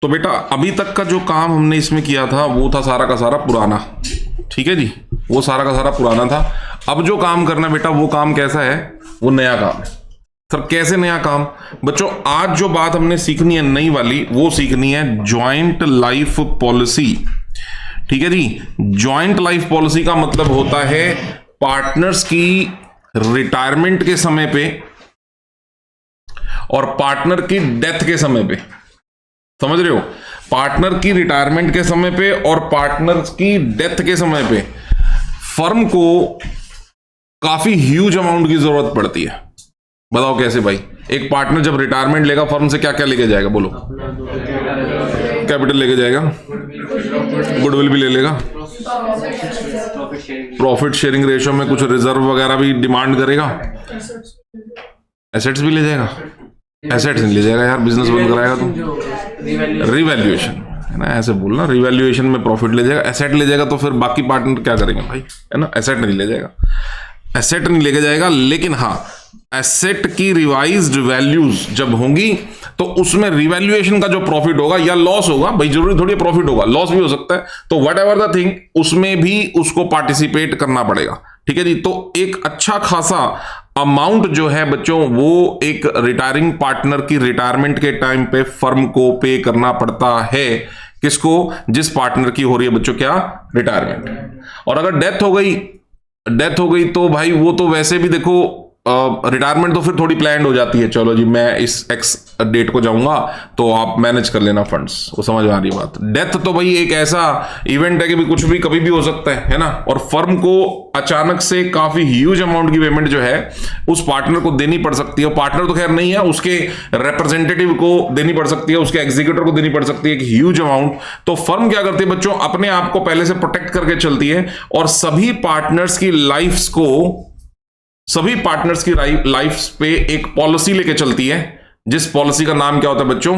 तो बेटा अभी तक का जो काम हमने इसमें किया था वो था सारा का सारा पुराना, ठीक है जी, वो सारा का सारा पुराना था। अब जो काम करना बेटा वो काम कैसा है, वो नया काम है। सर कैसे नया काम? बच्चों आज जो बात हमने सीखनी है नई वाली, वो सीखनी है जॉइंट लाइफ पॉलिसी, ठीक है जी। जॉइंट लाइफ पॉलिसी का मतलब होता है पार्टनर्स की रिटायरमेंट के समय पे और पार्टनर की डेथ के समय पे, समझ रहे हो? पार्टनर की रिटायरमेंट के समय पे और पार्टनर की डेथ के समय पे फर्म को काफी ह्यूज अमाउंट की जरूरत पड़ती है। बताओ कैसे भाई? एक पार्टनर जब रिटायरमेंट लेगा फर्म से क्या क्या लेके जाएगा? बोलो। कैपिटल लेके जाएगा, गुडविल भी ले लेगा, प्रॉफिट शेयरिंग रेशियो में कुछ रिजर्व वगैरह भी डिमांड करेगा, एसेट्स भी ले जाएगा। एसेट्स नहीं ले जाएगा यार, बिजनेस बंद कराएगा तो। रिवैल्यूएशन है ना, ऐसे बोलना, रिवैल्यूएशन में प्रॉफिट ले जाएगा। एसेट ले जाएगा तो फिर बाकी पार्टनर क्या करेंगे भाई, है ना? एसेट नहीं ले जाएगा, एसेट नहीं लेके जाएगा। लेकिन हाँ, एसेट की रिवाइज्ड वैल्यूज जब होंगी तो उसमें रिवैल्यूएशन का जो प्रॉफिट होगा या लॉस होगा, भाई जरूरी थोड़ी प्रॉफिट होगा, लॉस भी हो सकता है, तो वट एवर द थिंग उसमें भी उसको पार्टिसिपेट करना पड़ेगा, ठीक है जी। तो एक अच्छा खासा अमाउंट जो है बच्चों वो एक रिटायरिंग पार्टनर की रिटायरमेंट के टाइम पे फर्म को पे करना पड़ता है। किसको? जिस पार्टनर की हो रही है बच्चों क्या? रिटायरमेंट। और अगर डेथ हो गई तो भाई वो तो वैसे भी देखो रिटायरमेंट तो फिर थोड़ी प्लान्ड हो जाती है, चलो जी मैं इस एक्स डेट को जाऊंगा तो आप मैनेज कर लेना फंड्स, वो समझ में आ रही बात। डेथ तो भाई एक ऐसा इवेंट है कि भी कुछ भी कभी भी हो सकता है ना? और फर्म को अचानक से काफी ह्यूज अमाउंट की पेमेंट जो है उस पार्टनर को देनी पड़ सकती है। पार्टनर तो खैर नहीं है, उसके रिप्रेजेंटेटिव को देनी पड़ सकती है, उसके एग्जीक्यूटिव को देनी पड़ सकती है एक ह्यूज अमाउंट। तो फर्म क्या करती है बच्चों, अपने आप को पहले से प्रोटेक्ट करके चलती है और सभी पार्टनर्स की लाइफ पे एक पॉलिसी लेके चलती है, जिस पॉलिसी का नाम क्या होता है बच्चों?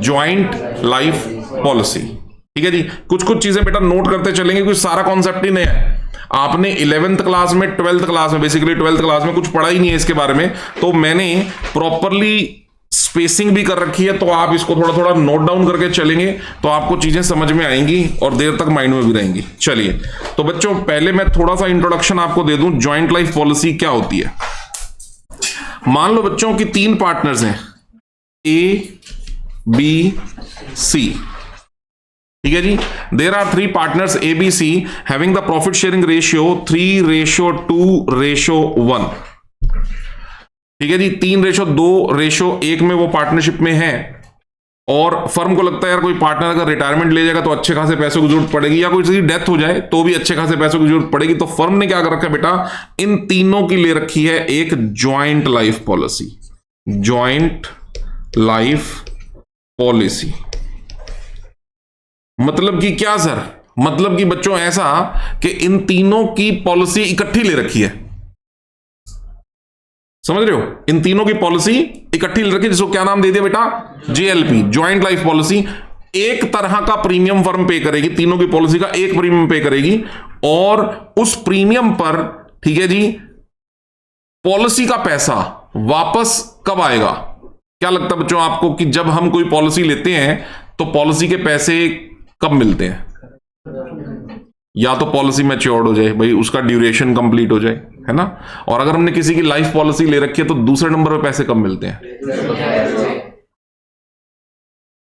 जॉइंट लाइफ पॉलिसी, ठीक है जी। कुछ कुछ चीजें बेटा नोट करते चलेंगे क्योंकि सारा कॉन्सेप्ट ही नया है। आपने 11th क्लास में 12th क्लास में बेसिकली 12th क्लास में कुछ पढ़ा ही नहीं है इसके बारे में, तो मैंने प्रॉपरली स्पेसिंग भी कर रखी है, तो आप इसको थोड़ा थोड़ा नोट डाउन करके चलेंगे तो आपको चीजें समझ में आएंगी और देर तक माइंड में भी रहेंगी। चलिए तो बच्चों पहले मैं थोड़ा सा इंट्रोडक्शन आपको दे दूं, जॉइंट लाइफ पॉलिसी क्या होती है। मान लो बच्चों की 3 पार्टनर्स हैं, ए बी सी, ठीक है जी। There are 3 partners A B C having the profit sharing ratio 3:2:1, ठीक है जी। 3:2:1 में वो पार्टनरशिप में है और फर्म को लगता है यार कोई पार्टनर अगर रिटायरमेंट ले जाएगा तो अच्छे खासे पैसों की जरूरत पड़ेगी, या कोई किसी की डेथ हो जाए तो भी अच्छे खासे पैसों की जरूरत पड़ेगी। तो फर्म ने क्या कर रखा है बेटा, इन तीनों की ले रखी है एक joint life policy. Joint life policy मतलब कि क्या सर? मतलब कि बच्चों ऐसा कि इन तीनों की पॉलिसी इकट्ठी ले रखी है, समझ रहे हो? इन तीनों की पॉलिसी इकट्ठी ले रखी, जिसको क्या नाम दे दिया बेटा? JLP, joint life policy. एक तरह का प्रीमियम फर्म पे करेगी, तीनों की पॉलिसी का एक प्रीमियम पे करेगी और उस प्रीमियम पर, ठीक है जी, पॉलिसी का पैसा वापस कब आएगा? क्या लगता है बच्चों आपको कि जब हम कोई पॉलिसी लेते हैं तो पॉलिसी के पैसे कब मिलते हैं? या तो पॉलिसी मैच्योर्ड हो जाए, भाई उसका ड्यूरेशन कंप्लीट हो जाए, है ना? और अगर हमने किसी की लाइफ पॉलिसी ले रखी है तो दूसरे नंबर पे पैसे कब मिलते हैं?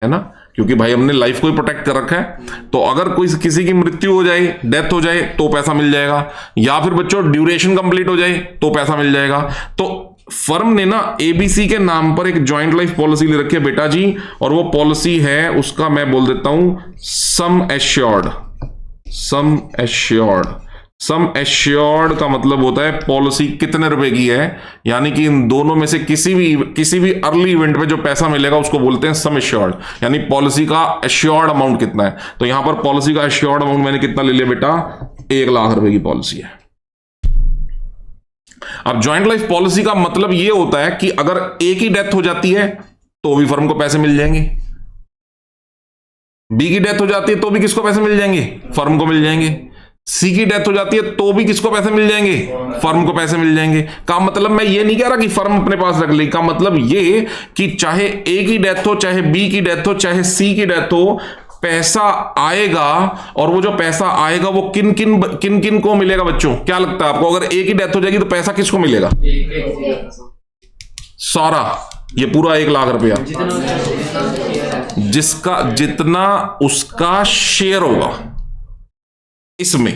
है ना? क्योंकि भाई हमने लाइफ को ही प्रोटेक्ट कर रखा है। तो अगर कोई किसी की मृत्यु हो जाए, डेथ हो जाए तो पैसा मिल जाएगा, या फिर बच्चों ड्यूरेशन कंप्लीट हो जाए तो पैसा मिल जाएगा। तो फर्म ने ना एबीसी के नाम पर एक जॉइंट लाइफ पॉलिसी ले रखी है बेटा जी, और वो पॉलिसी है, उसका मैं बोल देता हूं सम एश्योर्ड। सम एश्योर्ड का मतलब होता है पॉलिसी कितने रुपए की है, यानी कि इन दोनों में से किसी भी अर्ली इवेंट पे जो पैसा मिलेगा उसको बोलते हैं सम एश्योर्ड, यानी पॉलिसी का एश्योर्ड अमाउंट कितना है। तो यहां पर पॉलिसी का एश्योर्ड अमाउंट मैंने कितना ले लिया बेटा? 1 लाख रुपए की पॉलिसी है। अब जॉइंट लाइफ पॉलिसी का मतलब यह होता है कि अगर ए की डेथ हो जाती है तो भी फर्म को पैसे मिल जाएंगे, बी की डेथ हो जाती है तो भी किसको पैसे मिल जाएंगे? फर्म को मिल जाएंगे। सी की डेथ हो जाती है तो भी किसको पैसे मिल जाएंगे? फर्म को पैसे मिल जाएंगे। का मतलब मैं ये नहीं कह रहा कि फर्म अपने पास रख ले, का मतलब ये कि चाहे ए की डेथ हो, चाहे बी की डेथ हो, चाहे सी की डेथ हो, पैसा आएगा। और वो जो पैसा आएगा वो किन किन को मिलेगा बच्चों? क्या लगता है आपको? अगर ए की डेथ हो जाएगी तो पैसा किसको मिलेगा? सारा, ये पूरा 1 लाख रुपया, जिसका जितना उसका शेयर होगा। इसमें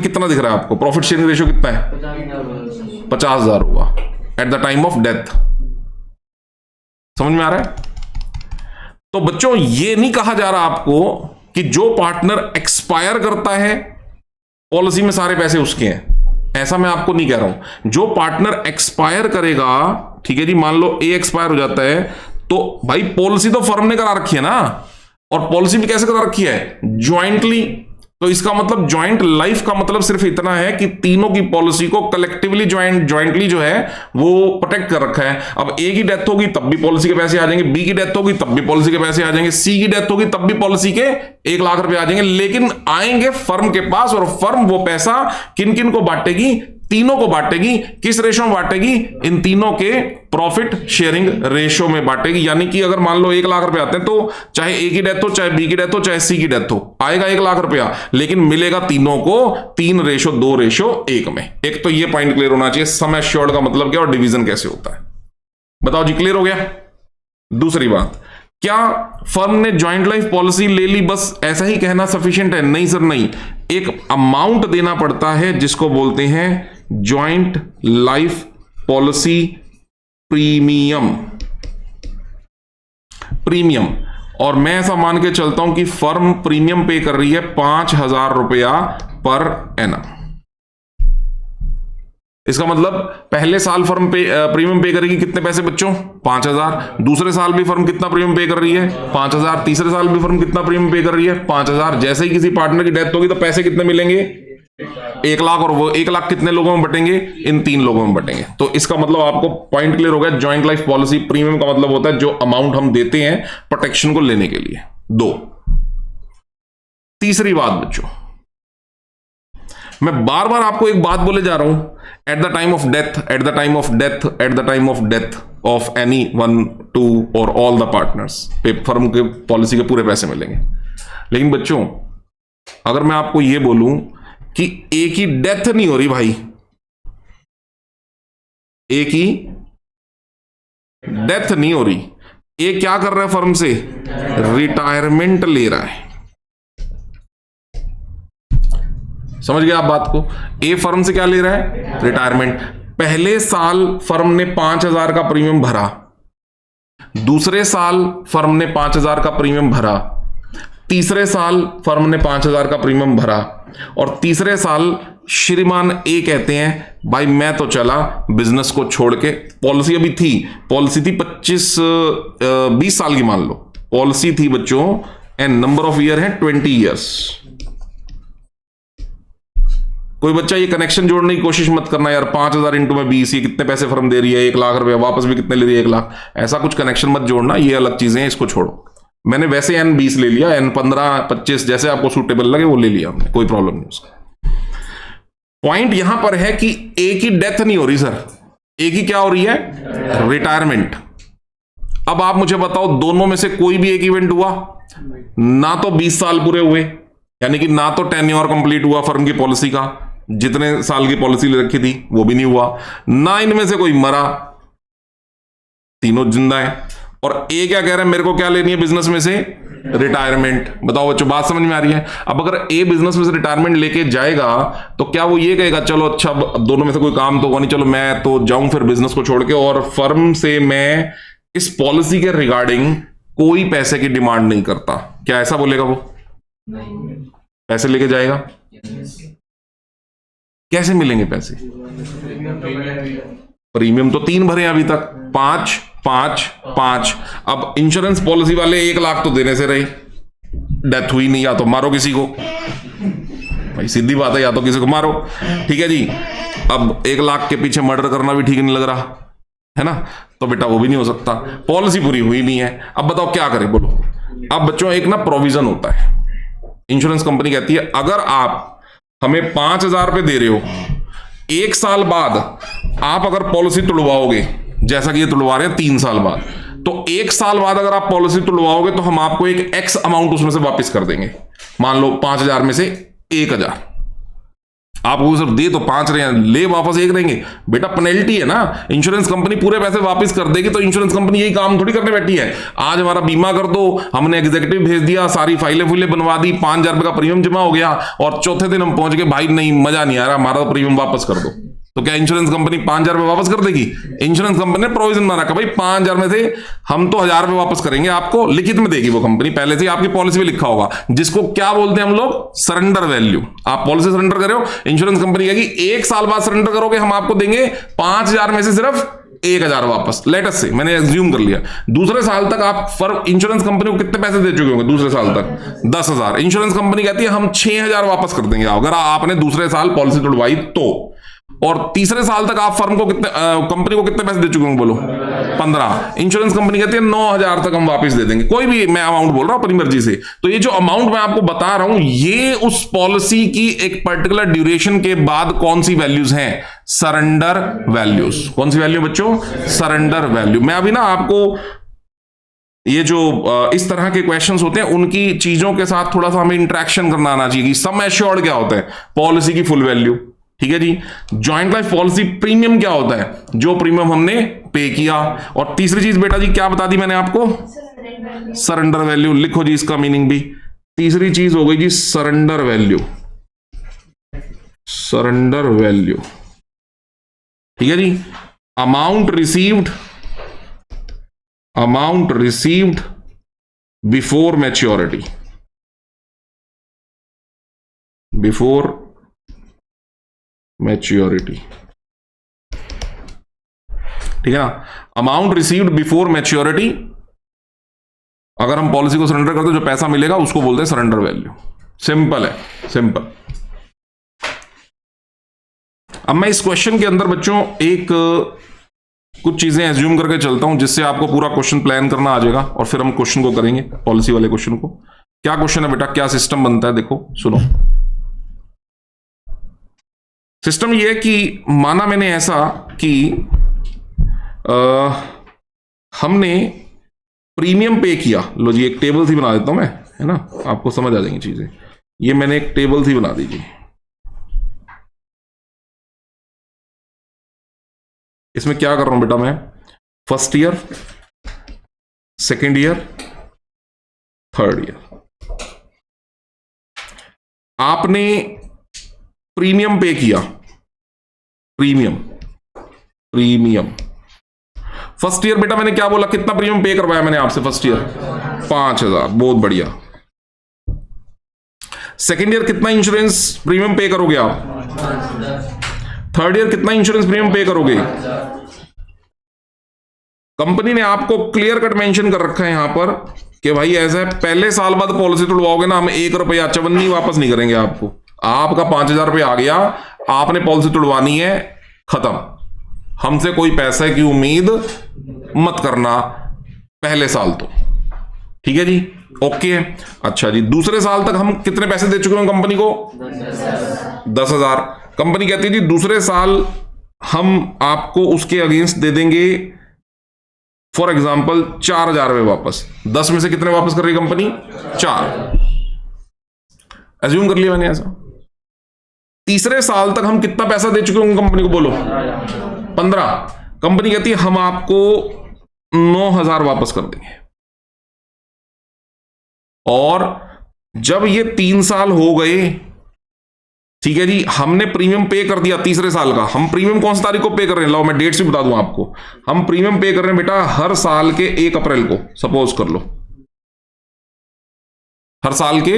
कितना दिख रहा है आपको? प्रॉफिट शेयरिंग रेशियो कितना है? 50,000 होगा at the time of death. समझ में आ रहा है? तो बच्चों ये नहीं कहा जा रहा आपको कि जो पार्टनर एक्सपायर करता है पॉलिसी में सारे पैसे उसके हैं, ऐसा मैं आपको नहीं कह रहा हूं। जो पार्टनर एक्सपायर करेगा, ठीक है जी, मान लो ए एक्सपायर हो जाता है, तो भाई पॉलिसी तो फर्म ने करा रखी है ना, और पॉलिसी भी कैसे करा रखी है? ज्वाइंटली। तो इसका मतलब ज्वाइंट लाइफ का मतलब सिर्फ इतना है कि तीनों की पॉलिसी को कलेक्टिवली ज्वाइंटली जो है वो प्रोटेक्ट कर रखा है। अब ए की डेथ होगी तब भी पॉलिसी के पैसे आ जाएंगे, बी की डेथ होगी तब भी पॉलिसी के पैसे आ जाएंगे, सी की डेथ होगी तब भी पॉलिसी के 1 लाख रुपए आ जाएंगे, लेकिन आएंगे फर्म के पास, और फर्म वो पैसा किन किन को बांटेगी? तीनों को बांटेगी। किस रेशो में बांटेगी? इन तीनों के प्रॉफिट शेयरिंग रेशो में बांटेगी। यानी कि अगर मान लो 1 लाख रुपए आते हैं, तो चाहे ए की डेथ हो, चाहे बी की डेथ हो, चाहे सी की डेथ हो, आएगा 1 लाख रुपया, लेकिन मिलेगा तीनों को 3:2:1 में। एक तो ये पॉइंट क्लियर होना चाहिए, सम एश्योर्ड का मतलब क्या और डिवीजन कैसे होता है। बताओ जी, क्लियर हो गया? दूसरी बात, क्या फर्म ने ज्वाइंट लाइफ पॉलिसी ले ली बस ऐसा ही कहना सफिशिएंट है? नहीं सर, नहीं। एक अमाउंट देना पड़ता है जिसको बोलते हैं ज्वाइंट लाइफ पॉलिसी प्रीमियम। और मैं ऐसा मान के चलता हूं कि फर्म प्रीमियम पे कर रही है 5,000 रुपया पर एनम। इसका मतलब पहले साल फर्म पे प्रीमियम पे करेगी कितने पैसे बच्चों? 5,000। दूसरे साल भी फर्म कितना प्रीमियम पे कर रही है? 5,000। तीसरे साल भी फर्म कितना प्रीमियम पे कर रही है? 5,000। जैसे ही किसी पार्टनर की डेथ होगी तो पैसे कितने मिलेंगे? 1 लाख। और वो 1 लाख कितने लोगों में बटेंगे? इन 3 लोगों में बटेंगे। तो इसका मतलब आपको पॉइंट क्लियर हो गया। ज्वाइंट लाइफ पॉलिसी प्रीमियम का मतलब होता है जो अमाउंट हम देते हैं प्रोटेक्शन को लेने के लिए। 2। तीसरी बात बच्चों, मैं बार बार आपको एक बात बोले जा रहा हूं, at the time of death, at the time of death, at the time of death of any 1, 2 और ऑल द पार्टनर्स पे फर्म के पॉलिसी के पूरे पैसे मिलेंगे। लेकिन बच्चों अगर मैं आपको यह बोलूं कि ए की डेथ नहीं हो रही भाई, ए की डेथ नहीं हो रही, ए क्या कर रहा है फर्म से? रिटायरमेंट ले रहा है। समझ गए आप बात को? ए फर्म से क्या ले रहा है? रिटायरमेंट। पहले साल फर्म ने 5,000 का प्रीमियम भरा, दूसरे साल फर्म ने 5,000 का प्रीमियम भरा, तीसरे साल फर्म ने 5,000 का प्रीमियम भरा, और तीसरे साल श्रीमान ए कहते हैं भाई मैं तो चला बिजनेस को छोड़ के। पॉलिसी अभी थी, पॉलिसी थी 20 साल की, मान लो पॉलिसी थी बच्चों, एंड नंबर ऑफ ईयर है 20 ईयर्स। कोई बच्चा ये कनेक्शन जोड़ने की कोशिश मत करना यार, 5,000 इंटू में 20, ये कितने पैसे फर्म दे रही है? 1 लाख रुपए। वापस भी कितने ले रही है? 1 लाख। ऐसा कुछ कनेक्शन मत जोड़ना, ये अलग चीजें हैं, इसको छोड़ो। मैंने वैसे N20 ले लिया, N15, 25 जैसे आपको सूटेबल लगे वो ले लिया हमने, कोई प्रॉब्लम नहीं उसका। पॉइंट यहां पर है कि ए की डेथ नहीं हो रही सर, ए की क्या हो रही है? रिटायरमेंट। अब आप मुझे बताओ दोनों में से कोई भी एक इवेंट हुआ? ना तो 20 साल पूरे हुए, यानी कि ना तो टेन्योर कंप्लीट हुआ फर्म की पॉलिसी का, जितने साल की पॉलिसी ले रखी थी वो भी नहीं हुआ, ना इनमें से कोई मरा, तीनों जिंदा है। और ए क्या कह रहा है? मेरे को क्या लेनी है बिजनेस में से? रिटायरमेंट। बताओ बच्चों बात समझ में आ रही है? अब अगर ए बिजनेस में से रिटायरमेंट लेके जाएगा तो क्या वो ये कहेगा चलो अच्छा अब दोनों में से कोई काम तो हुआ नहीं, चलो मैं तो जाऊं फिर बिजनेस को छोड़ के, और फर्म से मैं इस पॉलिसी के रिगार्डिंग कोई पैसे की डिमांड नहीं करता? क्या ऐसा बोलेगा वो? पैसे लेके जाएगा? कैसे मिलेंगे पैसे? प्रीमियम तो 3 भरे अभी तक, 5, 5, 5। अब इंश्योरेंस पॉलिसी वाले 1 लाख तो देने से रहे, डेथ हुई नहीं, या तो मारो किसी को भाई, सीधी बात है, या तो किसी को मारो, ठीक है जी। अब 1 लाख के पीछे मर्डर करना भी ठीक नहीं लग रहा है ना, तो बेटा वो भी नहीं हो सकता, पॉलिसी पूरी हुई नहीं है। अब बताओ क्या करें, बोलो। अब बच्चों एक ना प्रोविजन होता है, इंश्योरेंस कंपनी कहती है अगर आप हमें 5,000 रुपए दे रहे हो, 1 साल बाद आप अगर पॉलिसी तुड़वाओगे, जैसा कि ये तुड़वा रहे हैं 3 साल बाद, तो 1 साल बाद अगर आप पॉलिसी तुड़वाओगे तो हम आपको एक एक्स अमाउंट उसमें से वापस कर देंगे। मान लो 5,000 में से 1,000 आपको सिर्फ दे तो 5 रहे हैं, ले वापस 1 देंगे। बेटा पेनल्टी है ना, इंश्योरेंस कंपनी पूरे पैसे वापस कर देगी, तो इंश्योरेंस कंपनी यही काम थोड़ी करने बैठी है। आज हमारा बीमा कर दो, हमने एग्जीक्यूटिव भेज दिया, सारी फाइलें फुइलें बनवा दी, 5,000 रुपए का प्रीमियम जमा हो गया, और चौथे दिन हम पहुंच गए भाई नहीं मजा नहीं आ रहा, हमारा तो प्रीमियम वापस कर दो। तो क्या इंश्योरेंस कंपनी 5,000 रुपए वापस कर देगी? इंश्योरेंस कंपनी ने प्रोविजन बना रखा भाई 5,000 में से हम तो 1,000 रुपए वापस करेंगे, आपको लिखित में देगी वो कंपनी, पहले से आपकी पॉलिसी में लिखा होगा, जिसको क्या बोलते हैं हम लोग? Surrender value. आप पॉलिसी सरेंडर कर रहे हो, इंश्योरेंस कंपनी कहेगी 1 साल बाद सरेंडर करोगे, हम आपको देंगे 5,000 में से सिर्फ 1,000 वापस। लेटस से मैंने एज्यूम कर लिया दूसरे साल तक आप फर्म इंश्योरेंस कंपनी को कितने पैसे दे चुके होंगे दूसरे साल तक? 10,000। इंश्योरेंस कंपनी कहती है हम 6,000 वापस कर देंगे अगर आपने दूसरे साल पॉलिसी तोड़वाई तो। और तीसरे साल तक आप फर्म को कितने कंपनी को कितने पैसे दे चुके होंगे बोलो? 15। इंश्योरेंस कंपनी कहती है 9,000 तक हम वापस दे देंगे, कोई भी मैं अमाउंट बोल रहा हूं अपनी मर्जी से। तो ये जो अमाउंट मैं आपको बता रहा हूं ये उस पॉलिसी की एक पर्टिकुलर ड्यूरेशन के बाद कौन सी वैल्यूज हैं? Surrender values. कौन सी वैल्यू बच्चों? Surrender value. मैं अभी ना आपको ये जो इस तरह के क्वेश्चंस होते हैं उनकी चीजों के साथ थोड़ा सा हमें इंटरेक्शन करना आना चाहिए कि सम एश्योर्ड क्या होता है, पॉलिसी की फुल वैल्यू, ठीक है जी। जॉइंट लाइफ पॉलिसी प्रीमियम क्या होता है? जो प्रीमियम हमने पे किया। और तीसरी चीज बेटा जी क्या बता दी मैंने आपको? Surrender value. लिखो जी इसका मीनिंग भी। तीसरी चीज हो गई जी सरेंडर वैल्यू। सरेंडर वैल्यू, ठीक है जी। Amount received before maturity, before maturity, ठीक है ना। अमाउंट रिसीव्ड बिफोर मैच्योरिटी, अगर हम पॉलिसी को सरेंडर करते हैं जो पैसा मिलेगा उसको बोलते हैं सरेंडर वैल्यू। सिंपल है, सिंपल। अब मैं इस क्वेश्चन के अंदर बच्चों एक कुछ चीजें एज्यूम करके चलता हूं जिससे आपको पूरा क्वेश्चन प्लान करना आ जाएगा और फिर हम क्वेश्चन को करेंगे, पॉलिसी वाले क्वेश्चन को। क्या क्वेश्चन है बेटा, क्या सिस्टम बनता है? देखो सुनो, सिस्टम ये है कि माना मैंने ऐसा कि हमने प्रीमियम पे किया। लो जी एक टेबल सी बना देता हूं मैं, है ना, आपको समझ आ जाएंगी चीजें। ये मैंने एक टेबल सी बना दीजिए। इसमें क्या कर रहा हूं बेटा मैं? First year, second year, third year. आपने प्रीमियम पे किया, प्रीमियम फर्स्ट ईयर बेटा मैंने क्या बोला, कितना प्रीमियम पे करवाया मैंने आपसे फर्स्ट ईयर? 5,000। बहुत बढ़िया। सेकेंड ईयर कितना इंश्योरेंस प्रीमियम पे करोगे आप? थर्ड ईयर कितना इंश्योरेंस प्रीमियम पे करोगे? कंपनी ने आपको क्लियर कट मेंशन कर रखा है यहां पर कि भाई ऐसा है, पहले साल बाद पॉलिसी तोड़वाओगे ना, हम 1 रुपया चवन्नी वापस नहीं करेंगे आपको। आपका 5,000 रुपये आ गया, आपने पॉलिसी तोड़वानी है, खत्म। हमसे कोई पैसे की उम्मीद मत करना पहले साल तो, ठीक है जी, ओके। अच्छा जी, दूसरे साल तक हम कितने पैसे दे चुके हैं कंपनी को? 10,000। कंपनी कहती है जी दूसरे साल हम आपको उसके अगेंस्ट दे देंगे फॉर एग्जाम्पल 4,000 रुपये वापस। 10 में से कितने वापस कर रही है कंपनी? 4। एज्यूम कर लिया मैंने ऐसा। तीसरे साल तक हम कितना पैसा दे चुके होंगे कंपनी को बोलो? 15। कंपनी कहती है हम आपको 9,000 वापस कर देंगे। और जब ये 3 साल हो गए, ठीक है जी, हमने प्रीमियम पे कर दिया तीसरे साल का। हम प्रीमियम कौन सी तारीख को पे कर रहे हैं? लो मैं डेट्स भी बता दूं आपको। हम प्रीमियम पे कर रहे हैं बेटा हर साल के 1 अप्रैल को, सपोज कर लो, हर साल के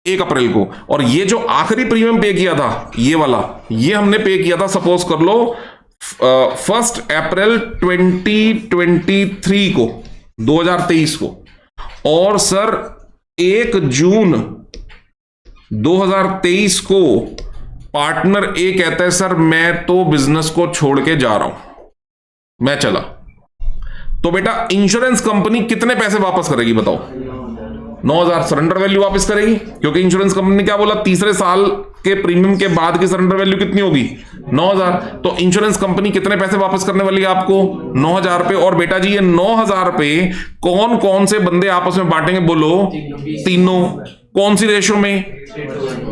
1 अप्रैल को। और ये जो आखिरी प्रीमियम पे किया था, ये वाला, ये हमने पे किया था सपोज कर लो 1 अप्रैल 2023 को, 2023 को। और सर 1 जून 2023 को पार्टनर ए कहता है सर मैं तो बिजनेस को छोड़ के जा रहा हूं, मैं चला। तो बेटा इंश्योरेंस कंपनी कितने पैसे वापस करेगी बताओ? 9,000 सरेंडर वैल्यू वापस करेगी, क्योंकि इंश्योरेंस कंपनी ने क्या बोला, तीसरे साल के प्रीमियम के बाद की सरेंडर वैल्यू कितनी होगी, 9,000। तो इंश्योरेंस कंपनी कितने पैसे वापस करने वाली है आपको, 9,000 रुपए। और बेटा जी ये 9,000 रुपए कौन कौन से बंदे आपस में बांटेंगे, बोलो, तीनों। कौन सी रेशो में,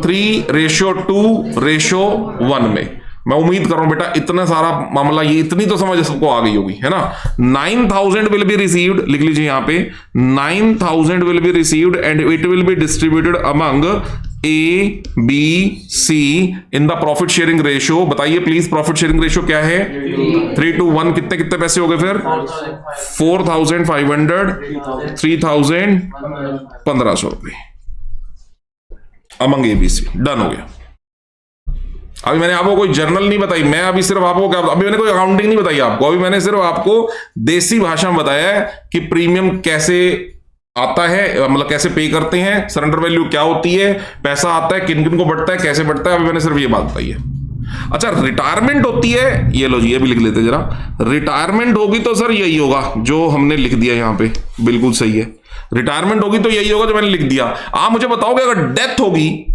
3:2:1 में। मैं उम्मीद कर रहा हूं बेटा इतना सारा मामला, ये इतनी तो समझ सबको आ गई होगी, है ना। 9,000 विल बी रिसीव्ड, लिख लीजिए यहां पे, 9,000 will be received and it will be distributed among A B C in the profit sharing ratio. बताइए प्लीज प्रॉफिट शेयरिंग रेशियो क्या है, 3:1। कितने कितने पैसे हो गए फिर, 4,500, 3,000, 1,500 रुपए अमंग एबीसी। डन हो गया। अभी मैंने आपको कोई जर्नल नहीं बताई, मैं अभी सिर्फ आपको क्या, अभी मैंने कोई अकाउंटिंग नहीं बताई आपको, अभी मैंने सिर्फ आपको देसी भाषा में बताया है कि प्रीमियम कैसे आता है, मतलब कैसे पे करते हैं, सरेंडर वैल्यू क्या होती है, पैसा आता है, किन किन को बढ़ता है, कैसे बढ़ता है, अभी मैंने सिर्फ ये बात बताई है। अच्छा रिटायरमेंट होती है, ये लो जी ये भी लिख लेते जरा। रिटायरमेंट होगी तो सर यही होगा जो हमने लिख दिया यहां पे, बिल्कुल सही है। रिटायरमेंट होगी तो यही होगा जो मैंने लिख दिया। आप मुझे बताओगे अगर डेथ होगी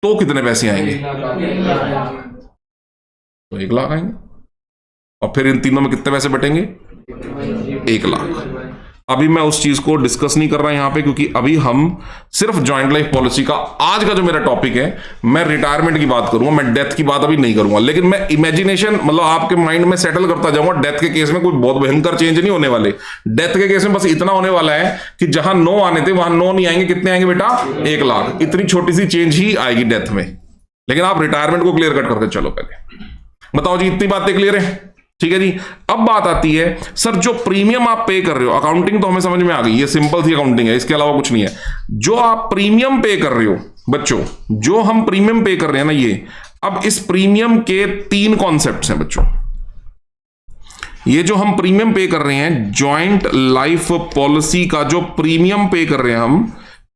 तो कितने पैसे आएंगे, तो 1 लाख आएंगे। और फिर इन तीनों में कितने पैसे बटेंगे, 1 लाख। अभी मैं उस चीज को डिस्कस नहीं कर रहा यहां पे, क्योंकि अभी हम सिर्फ जॉइंट लाइफ पॉलिसी का आज का जो मेरा टॉपिक है, मैं रिटायरमेंट की बात करूंगा, मैं डेथ की बात अभी नहीं करूंगा। लेकिन मैं इमेजिनेशन मतलब आपके माइंड में सेटल करता जाऊंगा। डेथ के केस में कोई बहुत भयंकर चेंज नहीं होने वाले। डेथ के केस में बस इतना होने वाला है कि जहां 9 आने थे वहां 9 नहीं आएंगे। कितने आएंगे बेटा, 1 लाख। इतनी छोटी सी चेंज ही आएगी डेथ में। लेकिन आप रिटायरमेंट को क्लियर कट करके चलो पहले। बताओ जी इतनी बातें क्लियर है, ठीक है जी। अब बात आती है सर जो प्रीमियम आप पे कर रहे हो, अकाउंटिंग तो हमें समझ में आ गई, ये सिंपल सी अकाउंटिंग है, इसके अलावा कुछ नहीं है। जो आप प्रीमियम पे कर रहे हो बच्चों, जो हम प्रीमियम पे कर रहे हैं ना, ये अब इस प्रीमियम के 3 कॉन्सेप्ट्स हैं बच्चों। ये जो हम प्रीमियम पे कर रहे हैं, जॉइंट लाइफ पॉलिसी का जो प्रीमियम पे कर रहे हैं हम,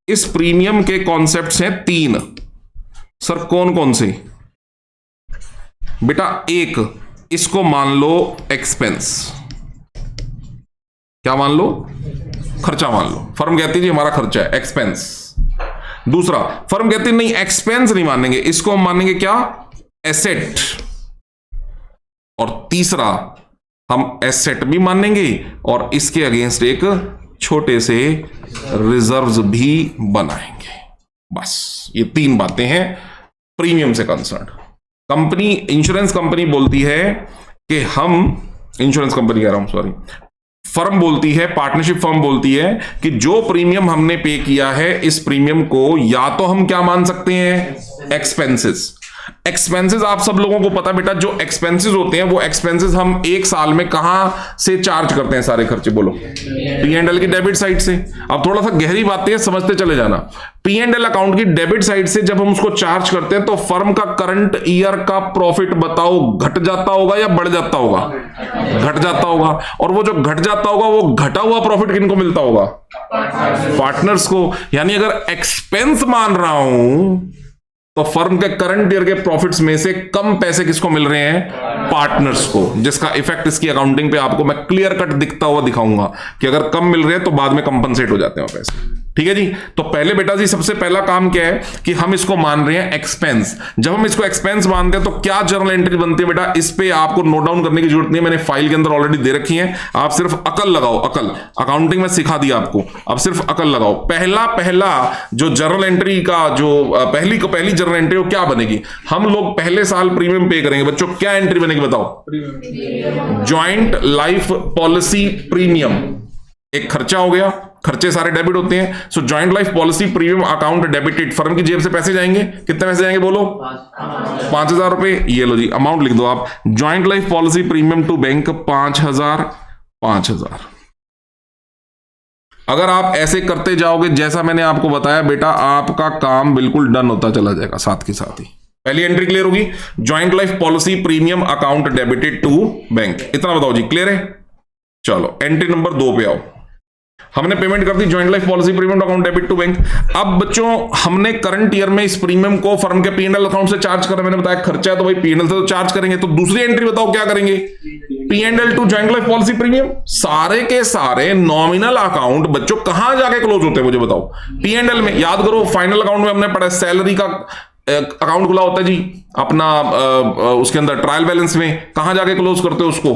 इस प्रीमियम के कॉन्सेप्ट्स हैं 3। सर कौन कौन से बेटा, एक इसको मान लो एक्सपेंस, क्या मान लो, खर्चा मान लो। फर्म कहती है जी हमारा खर्चा है, एक्सपेंस। दूसरा फर्म कहती है नहीं एक्सपेंस नहीं मानेंगे, इसको हम मानेंगे क्या, एसेट। और तीसरा हम एसेट भी मानेंगे और इसके अगेंस्ट एक छोटे से रिजर्व्स भी बनाएंगे। बस ये 3 बातें हैं प्रीमियम से कंसर्न। कंपनी, इंश्योरेंस कंपनी बोलती है कि हम, इंश्योरेंस कंपनी कह रहा हूं सॉरी, फर्म बोलती है, पार्टनरशिप फर्म बोलती है कि जो प्रीमियम हमने पे किया है, इस प्रीमियम को या तो हम क्या मान सकते हैं, एक्सपेंसेस। एक्सपेंसेस आप सब लोगों को पता बेटा, जो एक्सपेंसेस होते हैं वो एक्सपेंसेस हम एक साल में कहां से चार्ज करते हैं, सारे खर्चे बोलो, P&L की डेबिट साइड से। अब थोड़ा सा गहरी बातें समझते चले जाना। P&L अकाउंट की डेबिट साइड से जब हम उसको चार्ज करते हैं तो फर्म का करंट ईयर का प्रॉफिट बताओ, घट जाता होगा या बढ़ जाता होगा, घट जाता होगा। और वो जो घट जाता होगा वो घटा हुआ प्रॉफिट किनको मिलता होगा, पार्टनर्स को। यानी अगर एक्सपेंस मान रहा हूं तो फर्म के करंट ईयर के प्रॉफिट्स में से कम पैसे किसको मिल रहे हैं, पार्टनर्स को, जिसका इफेक्ट इसकी अकाउंटिंग पे आपको मैं क्लियर कट दिखता हुआ दिखाऊंगा कि अगर कम मिल रहे हैं तो बाद में कंपनसेट हो जाते हैं पैसे। ठीक है जी। तो पहले बेटा जी सबसे पहला काम क्या है कि हम इसको मान रहे हैं एक्सपेंस। जब हम इसको एक्सपेंस मानते हैं तो क्या जर्नल एंट्री बनती है बेटा, इस पे आपको नोट डाउन करने की जरूरत नहीं है, मैंने फाइल के अंदर ऑलरेडी दे रखी है। आप सिर्फ अकल लगाओ, अकल, अकाउंटिंग में सिखा दिया आपको, अब सिर्फ अकल लगाओ। पहला जो जर्नल एंट्री का जो पहली जर्नल एंट्री क्या बनेगी, हम लोग पहले साल प्रीमियम पे करेंगे बच्चों। क्या एंट्री बनेगी बताओ, जॉइंट लाइफ पॉलिसी प्रीमियम। एक खर्चा हो गया, खर्चे सारे डेबिट होते हैं, so joint life policy premium account debited. Firm की जेब से पैसे जाएंगे, कितने पैसे जाएंगे बोलो, 5,000 रुपए। ये लो जी अमाउंट लिख दो आप, joint life policy premium to bank 5,000। अगर आप ऐसे करते जाओगे जैसा मैंने आपको बताया बेटा, आपका काम बिल्कुल डन होता चला जाएगा साथ के साथ ही। पहली एंट्री क्लियर होगी, joint life policy premium account debited to bank. इतना बताओ जी, क्लियर है। चलो एंट्री नंबर 2 पे आओ। हमने पेमेंट कर दी joint life policy premium account debit to bank. अब बच्चों हमने करंट ईयर में इस प्रीमियम को फर्म के P&L अकाउंट से चार्ज करना, मैंने बताया खर्चा है तो भाई P&L से तो चार्ज करेंगे। तो दूसरी एंट्री बताओ क्या करेंगे, P&L to joint life policy premium, सारे के सारे नॉमिनल अकाउंट बच्चों कहां जाके क्लोज होते हैं मुझे बताओ? P&L में। याद करो फाइनल अकाउंट में हमने पढ़ा सैलरी का अकाउंट खुला होता है जी अपना, उसके अंदर ट्रायल बैलेंस में कहां जाके क्लोज करते हो उसको?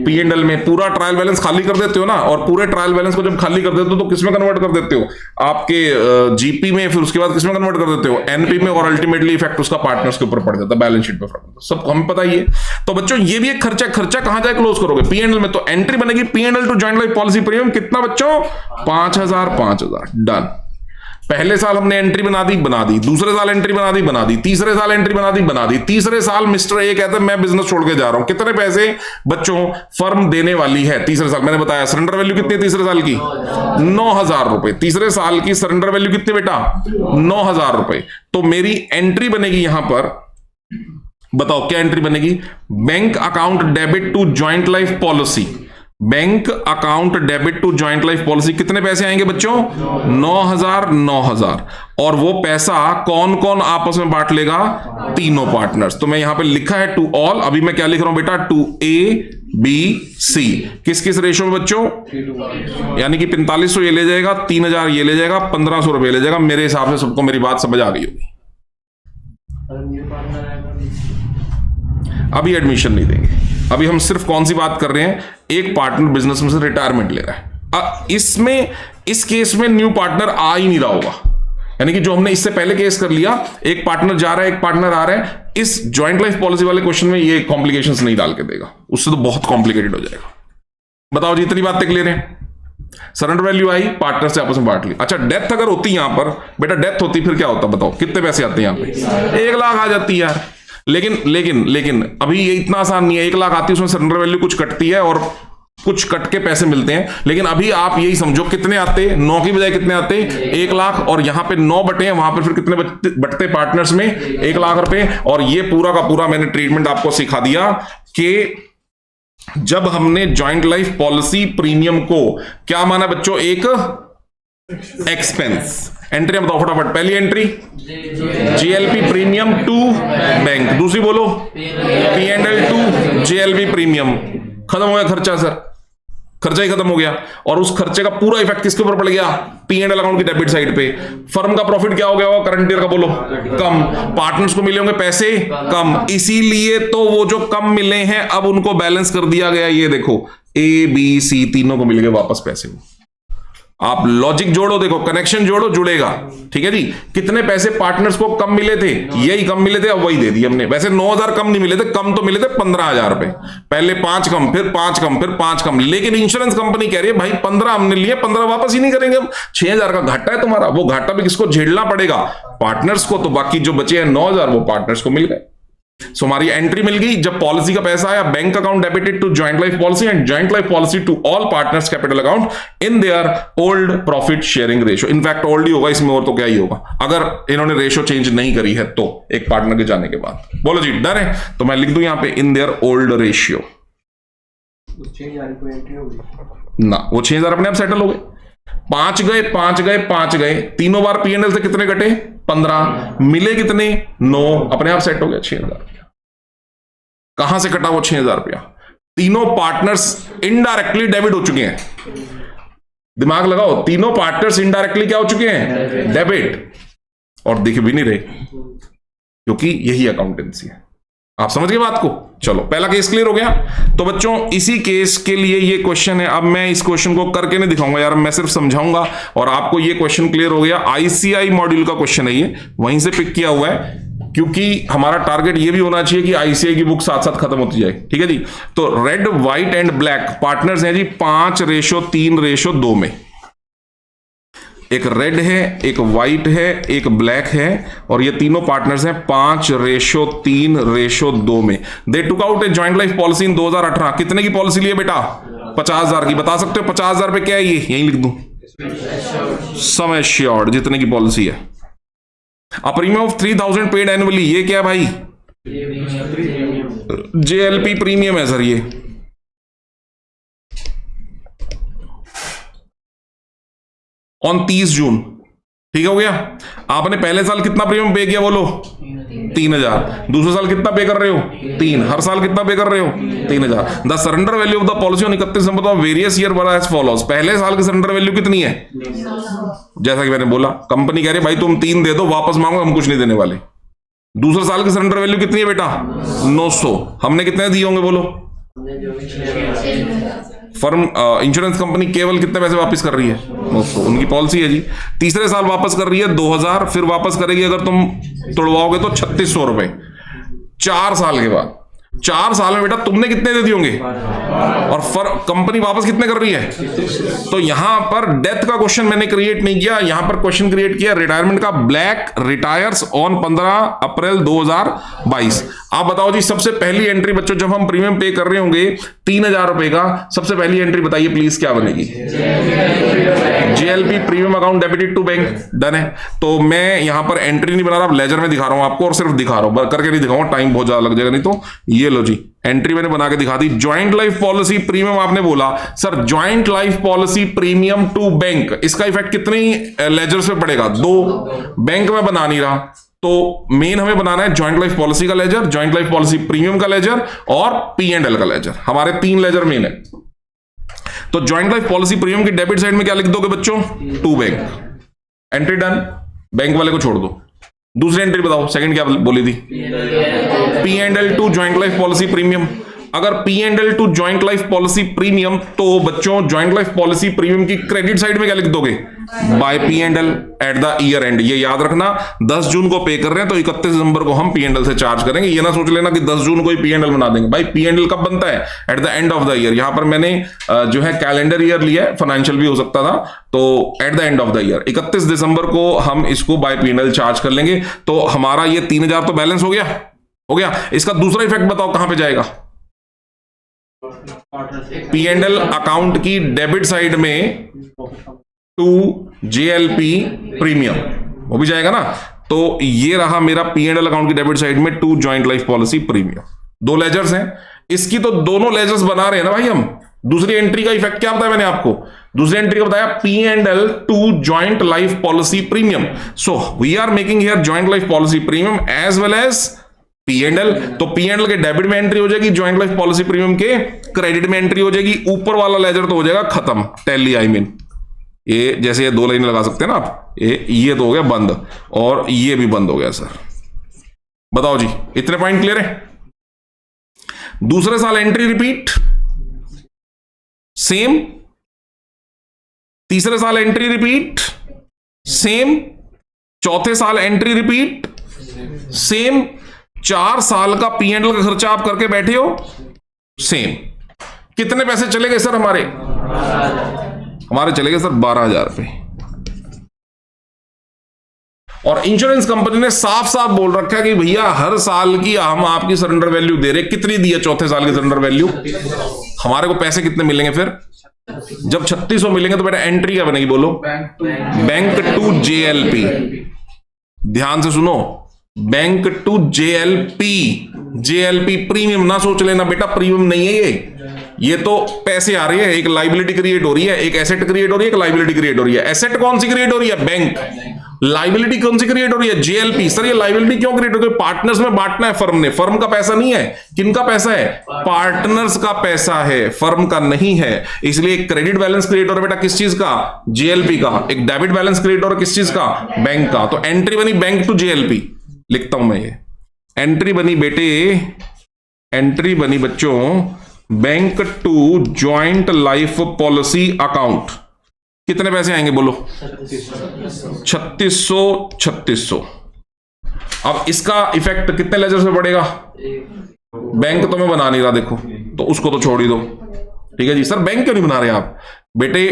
P&L में। पूरा ट्रायल बैलेंस खाली कर देते हो ना, और पूरे ट्रायल बैलेंस को जब खाली कर देते हो तो किसमें कन्वर्ट कर देते हो? आपके जीपी में, फिर उसके बाद किसमें कन्वर्ट कर देते हो? एनपी में, और अल्टीमेटली इफेक्ट उसका पार्टनर्स के ऊपर पड़ जाता है, बैलेंस शीट पे फर्क, सब हमें पता ही है। तो बच्चों ये भी एक खर्चा, खर्चा कहां जाके क्लोज करोगे? P&L में। तो एंट्री बनेगी P&L to joint life policy premium कितना बच्चों? 5,000 डन। पहले साल हमने एंट्री बना दी, दूसरे साल एंट्री बना दी, तीसरे साल एंट्री बना दी, तीसरे साल मिस्टर ए कहते हैं मैं बिजनेस छोड़ के जा रहा हूं। कितने पैसे बच्चों फर्म देने वाली है तीसरे साल? मैंने बताया सरेंडर वैल्यू कितनी है तीसरे साल की? 9,000 रुपए। तीसरे साल की सरेंडर वैल्यू कितनी बेटा? 9,000 रुपए। तो मेरी एंट्री बनेगी यहां पर, बताओ क्या एंट्री बनेगी? Bank account debit to joint life policy. Bank account debit to joint life policy कितने पैसे आएंगे बच्चों? 9,000। और वो पैसा कौन कौन आपस में बांट लेगा? तीनों पार्टनर्स। तो मैं यहां पे लिखा है टू ऑल, अभी मैं क्या लिख रहा हूं बेटा? To A B C. किस किस रेशो में बच्चों? यानी कि 4500 ये ले जाएगा, 3,000 ये ले जाएगा, 1,500 रुपए ले जाएगा। मेरे हिसाब से सबको मेरी बात समझ आ गई होगी। अभी एडमिशन नहीं देंगे, अभी हम सिर्फ कौन सी बात कर रहे हैं? एक पार्टनर बिजनेस में से रिटायरमेंट ले रहा है। इसमें इस केस में न्यू पार्टनर आ ही नहीं रहा होगा, यानी कि जो हमने इससे पहले केस कर लिया, एक पार्टनर जा रहा है, एक पार्टनर आ रहा है, इस ज्वाइंट लाइफ पॉलिसी वाले क्वेश्चन में ये कॉम्प्लिकेशंस नहीं डाल के देगा, उससे तो बहुत कॉम्प्लिकेटेड हो जाएगा। बताओ जी, इतनी बातें क्लियर है? सरेंडर वैल्यू आई, पार्टनर से आपस में बांट ली। अच्छा, डेथ अगर होती यहां पर बेटा, डेथ होती फिर क्या होता बताओ? कितने पैसे आते हैं यहां पे? 1 लाख आ जाती है यार। लेकिन अभी ये इतना आसान नहीं है। 1 लाख आती है, उसमें सरेंडर वैल्यू कुछ कटती है और कुछ कट के पैसे मिलते हैं। लेकिन अभी आप यही समझो कितने आते? 9 की बजाय कितने आते? 1 लाख। और यहां पे 9 बटे हैं, वहां पर फिर कितने बटते पार्टनर्स में? 1 लाख रुपए। और ये पूरा का पूरा मैंने ट्रीटमेंट आपको सिखा दिया कि जब हमने ज्वाइंट लाइफ पॉलिसी प्रीमियम को क्या माना बच्चों? एक एक्सपेंस। एंट्री बताओ फटाफट। पहली entry GLP premium to bank, दूसरी बोलो P&L टू जीएलपी प्रीमियम। खत्म हो गया खर्चा सर, खर्चा ही खत्म हो गया। और उस खर्चे का पूरा इफेक्ट किसके ऊपर पड़ गया? P&L अकाउंट की डेबिट साइड पे। फर्म का प्रॉफिट क्या हो गया होगा करंट ईयर का? बोलो कम। पार्टनर्स को मिले होंगे पैसे कम, इसीलिए तो वो जो कम मिले हैं अब उनको बैलेंस कर दिया गया। ये देखो A B C तीनों को मिल गए वापस पैसे। आप लॉजिक जोड़ो, देखो कनेक्शन जोड़ो, जुड़ेगा। ठीक है जी। कितने पैसे पार्टनर्स को कम मिले थे? यही कम मिले थे, अब वही दे दिए हमने। वैसे 9,000 कम नहीं मिले थे, कम तो मिले थे 15,000 रुपए। पहले 5 कम, फिर 5 कम, फिर 5 कम। लेकिन इंश्योरेंस कंपनी कह रही है भाई 15 हमने लिए, 15 वापस ही नहीं करेंगे हम। 6,000 का घाटा है तुम्हारा, वो घाटा भी किसको झेलना पड़ेगा? पार्टनर्स को। तो बाकी जो बचे हैं 9,000 वो पार्टनर्स को मिल गए। सो हमारी एंट्री मिल गई जब पॉलिसी का पैसा आया, bank account debited to joint life policy and joint life policy to all partners capital account in their old profit sharing ratio. In fact old ही होगा इसमें, और तो क्या ही होगा अगर इन्होंने रेशो चेंज नहीं करी है तो, एक पार्टनर के जाने के बाद। बोलो जी डन है? तो मैं लिख दूं यहां पे इन देयर ओल्ड रेशियो ना, वो 6,000 अपने आप सेटल हो गए। 5 गए, 5 गए, 5 गए, तीनों बार P&L से कितने घटे? 15। मिले कितने? 9। अपने आप सेट हो गया 6,000। कहां से कटा वो 6,000 रुपया? तीनों पार्टनर्स इनडायरेक्टली डेबिट हो चुके हैं। दिमाग लगाओ, तीनों पार्टनर्स इनडायरेक्टली क्या हो चुके हैं? डेबिट। और दिख भी नहीं रहे, क्योंकि यही अकाउंटेंसी है। आप समझ गए बात को? चलो पहला केस क्लियर हो गया। तो बच्चों इसी केस के लिए ये क्वेश्चन है। अब मैं इस क्वेश्चन को करके नहीं दिखाऊंगा यार, मैं सिर्फ समझाऊंगा और आपको ये क्वेश्चन क्लियर हो गया। आईसीआई मॉड्यूल का क्वेश्चन है ये, वहीं से पिक किया हुआ है, क्योंकि हमारा टारगेट ये भी होना चाहिए कि आईसीआई की बुक साथ साथ खत्म होती जाए। ठीक है जी। तो red white and black partners हैं जी 5:3:2 में। एक रेड है, एक व्हाइट है, एक ब्लैक है, और ये तीनों पार्टनर्स हैं 5:3:2 में। They took out a joint life policy in 2018। कितने की पॉलिसी ली है बेटा? 50,000 की। बता सकते हो 50,000 रुपए क्या है? ये यहीं लिख दूं, सम एश्योर्ड, जितने की पॉलिसी है। A premium of 3,000 paid annually, ये क्या है भाई? जेएलपी प्रीमियम है सर ये। ऑन 30 जून, ठीक हो गया। आपने पहले साल कितना प्रीमियम पे किया बोलो? 3000। दूसरे साल कितना पे कर रहे हो? 3। हर साल कितना पे कर रहे हो? 3000। The surrender value of the policy on 31 December of various year were as follows. पहले साल की सरेंडर वैल्यू कितनी है? जैसा कि मैंने बोला, कंपनी कह रही भाई तुम 3 दे दो, वापस मांगो, हम कुछ नहीं देने वाले। दूसरे साल की सरेंडर वैल्यू कितनी है बेटा? 900। हमने कितने दिए होंगे बोलो? फर्म इंश्योरेंस कंपनी केवल कितने पैसे वापस कर रही है? 900। उनकी पॉलिसी है जी। तीसरे साल वापस कर रही है 2000, फिर वापस करेगी अगर तुम तोड़वाओगे तो 3600 रुपए 4 साल के बाद। 4 साल में बेटा तुमने कितने दे दिए होंगे और कंपनी वापस कितने कर रही है? तो यहां पर डेथ का क्वेश्चन मैंने क्रिएट नहीं किया, यहां पर क्वेश्चन क्रिएट किया रिटायरमेंट का। ब्लैक रिटायर्स ऑन 15 अप्रैल 2022। आप बताओ जी, सबसे पहली एंट्री बच्चों जब हम प्रीमियम पे कर रहे होंगे 3000 रुपए का, सबसे पहली एंट्री बताइए प्लीज क्या बनेगी? JLP premium account debited to bank. Done है। तो मैं यहां पर एंट्री नहीं बना रहा, लेजर में दिखा रहा हूं आपको, और सिर्फ दिखा रहा हूं, करके नहीं दिखाऊंगा, टाइम बहुत ज्यादा लग जाएगा नहीं तो। ये लो जी, एंट्री मैंने बना के दिखा दी। ज्वाइंट लाइफ पॉलिसी प्रीमियम आपने बोला sir, joint life policy premium to bank, इसका इफेक्ट कितनी लेजर्स पे पड़ेगा? 2। बैंक में बना नहीं रहा, तो मेन हमें बनाना है ज्वाइंट लाइफ पॉलिसी का ledger, joint life policy premium का लेजर और P&L का लेजर। हमारे 3 लेजर मेन है। तो ज्वाइंट लाइफ पॉलिसी प्रीमियम की डेबिट साइड में क्या लिख दोगे बच्चों? To bank. Entry done, bank वाले को छोड़ दो। दूसरी एंट्री बताओ, सेकंड क्या बोली थी? P&L to joint life policy premium. अगर P&L to joint life policy premium, तो बच्चों ज्वाइंट लाइफ पॉलिसी प्रीमियम की क्रेडिट साइड में क्या लिख दोगे? By P&L at the year end. ये याद रखना, 10 जून को पे कर रहे हैं तो 31 दिसंबर को हम P&L से चार्ज करेंगे। ये ना सोच लेना कि 10 जून को ही P&L बना देंगे। भाई P&L कब बनता है? At the end of the year. यहां पर मैंने जो है कैलेंडर ईयर लिया है, फाइनेंशियल भी हो सकता था, तो at the end of the year 31 दिसंबर को हम इसको बाय P&L चार्ज कर लेंगे। तो हमारा ये 3000 तो बैलेंस हो गया। हो गया। इसका दूसरा इफेक्ट बताओ कहां पे जाएगा? P&L अकाउंट की डेबिट साइड में टू JLP प्रीमियम, वो भी जाएगा ना। तो ये रहा मेरा P&L अकाउंट की डेबिट साइड में to joint life policy premium. 2 ledgers हैं, इसकी तो दोनों लेजर्स बना रहे हैं ना भाई हम। दूसरी एंट्री का इफेक्ट क्या बताया मैंने आपको? दूसरी एंट्री का बताया P&L to joint life policy premium. So we are making here joint life policy premium as well as P&L। तो P&L के डेबिट में एंट्री हो जाएगी, ज्वाइंट लाइफ पॉलिसी प्रीमियम के क्रेडिट में एंट्री हो जाएगी। ऊपर वाला लेजर तो हो जाएगा खत्म, टैली आई मीन। ये जैसे ये 2 लाइनें लगा सकते हैं ना आप, ये तो हो गया बंद, और ये भी बंद हो गया सर। बताओ जी, इतने पॉइंट क्लियर है? दूसरे साल एंट्री रिपीट सेम, तीसरे साल एंट्री रिपीट सेम, चौथे साल एंट्री रिपीट सेम, 4 साल का P&L का खर्चा आप करके बैठे हो सेम। कितने पैसे चले गए सर हमारे? हमारे चले गए सर 12000 रुपए। और इंश्योरेंस कंपनी ने साफ साफ बोल रखा है कि भैया हर साल की हम आपकी सरेंडर वैल्यू दे रहे। कितनी दी है चौथे साल की सरेंडर वैल्यू? हमारे को पैसे कितने मिलेंगे फिर? जब 3600 मिलेंगे तो बेटा एंट्री क्या बनेगी बोलो? Bank to JLP। ध्यान से सुनो, बैंक टू JLP प्रीमियम ना सोच लेना बेटा, प्रीमियम नहीं है ये तो पैसे आ रही है। एक लाइबिलिटी क्रिएट हो रही है, एक एसेट क्रिएट हो रही है, एक लाइबिलिटी क्रिएट हो रही है। एसेट कौन सी क्रिएट हो रही है? बैंक। लाइबिलिटी कौन सी क्रिएट हो रही है? JLP। सर ये लाइबिलिटी क्यों क्रिएट हो रही है? पार्टनर्स में बांटना है फर्म ने। फर्म का पैसा नहीं है, किनका पैसा है? पार्टनर्स का पैसा है, फर्म का नहीं है। इसलिए एक क्रेडिट बैलेंस क्रिएट हो रहा है बेटा, किस चीज का? JLP का। एक डेबिट बैलेंस क्रिएट हो रहा है, किस चीज का? बैंक का। तो एंट्री बनी बैंक टू JLP, लिखता हूं मैं ये एंट्री बनी बेटे, एंट्री बनी बच्चों bank to joint life policy account. कितने पैसे आएंगे बोलो? 3600। अब इसका इफेक्ट कितने लेजर से पड़ेगा? बैंक तो मैं बना नहीं रहा देखो, तो उसको तो छोड़ ही दो। ठीक है जी। सर बैंक क्यों नहीं बना रहे आप? बेटे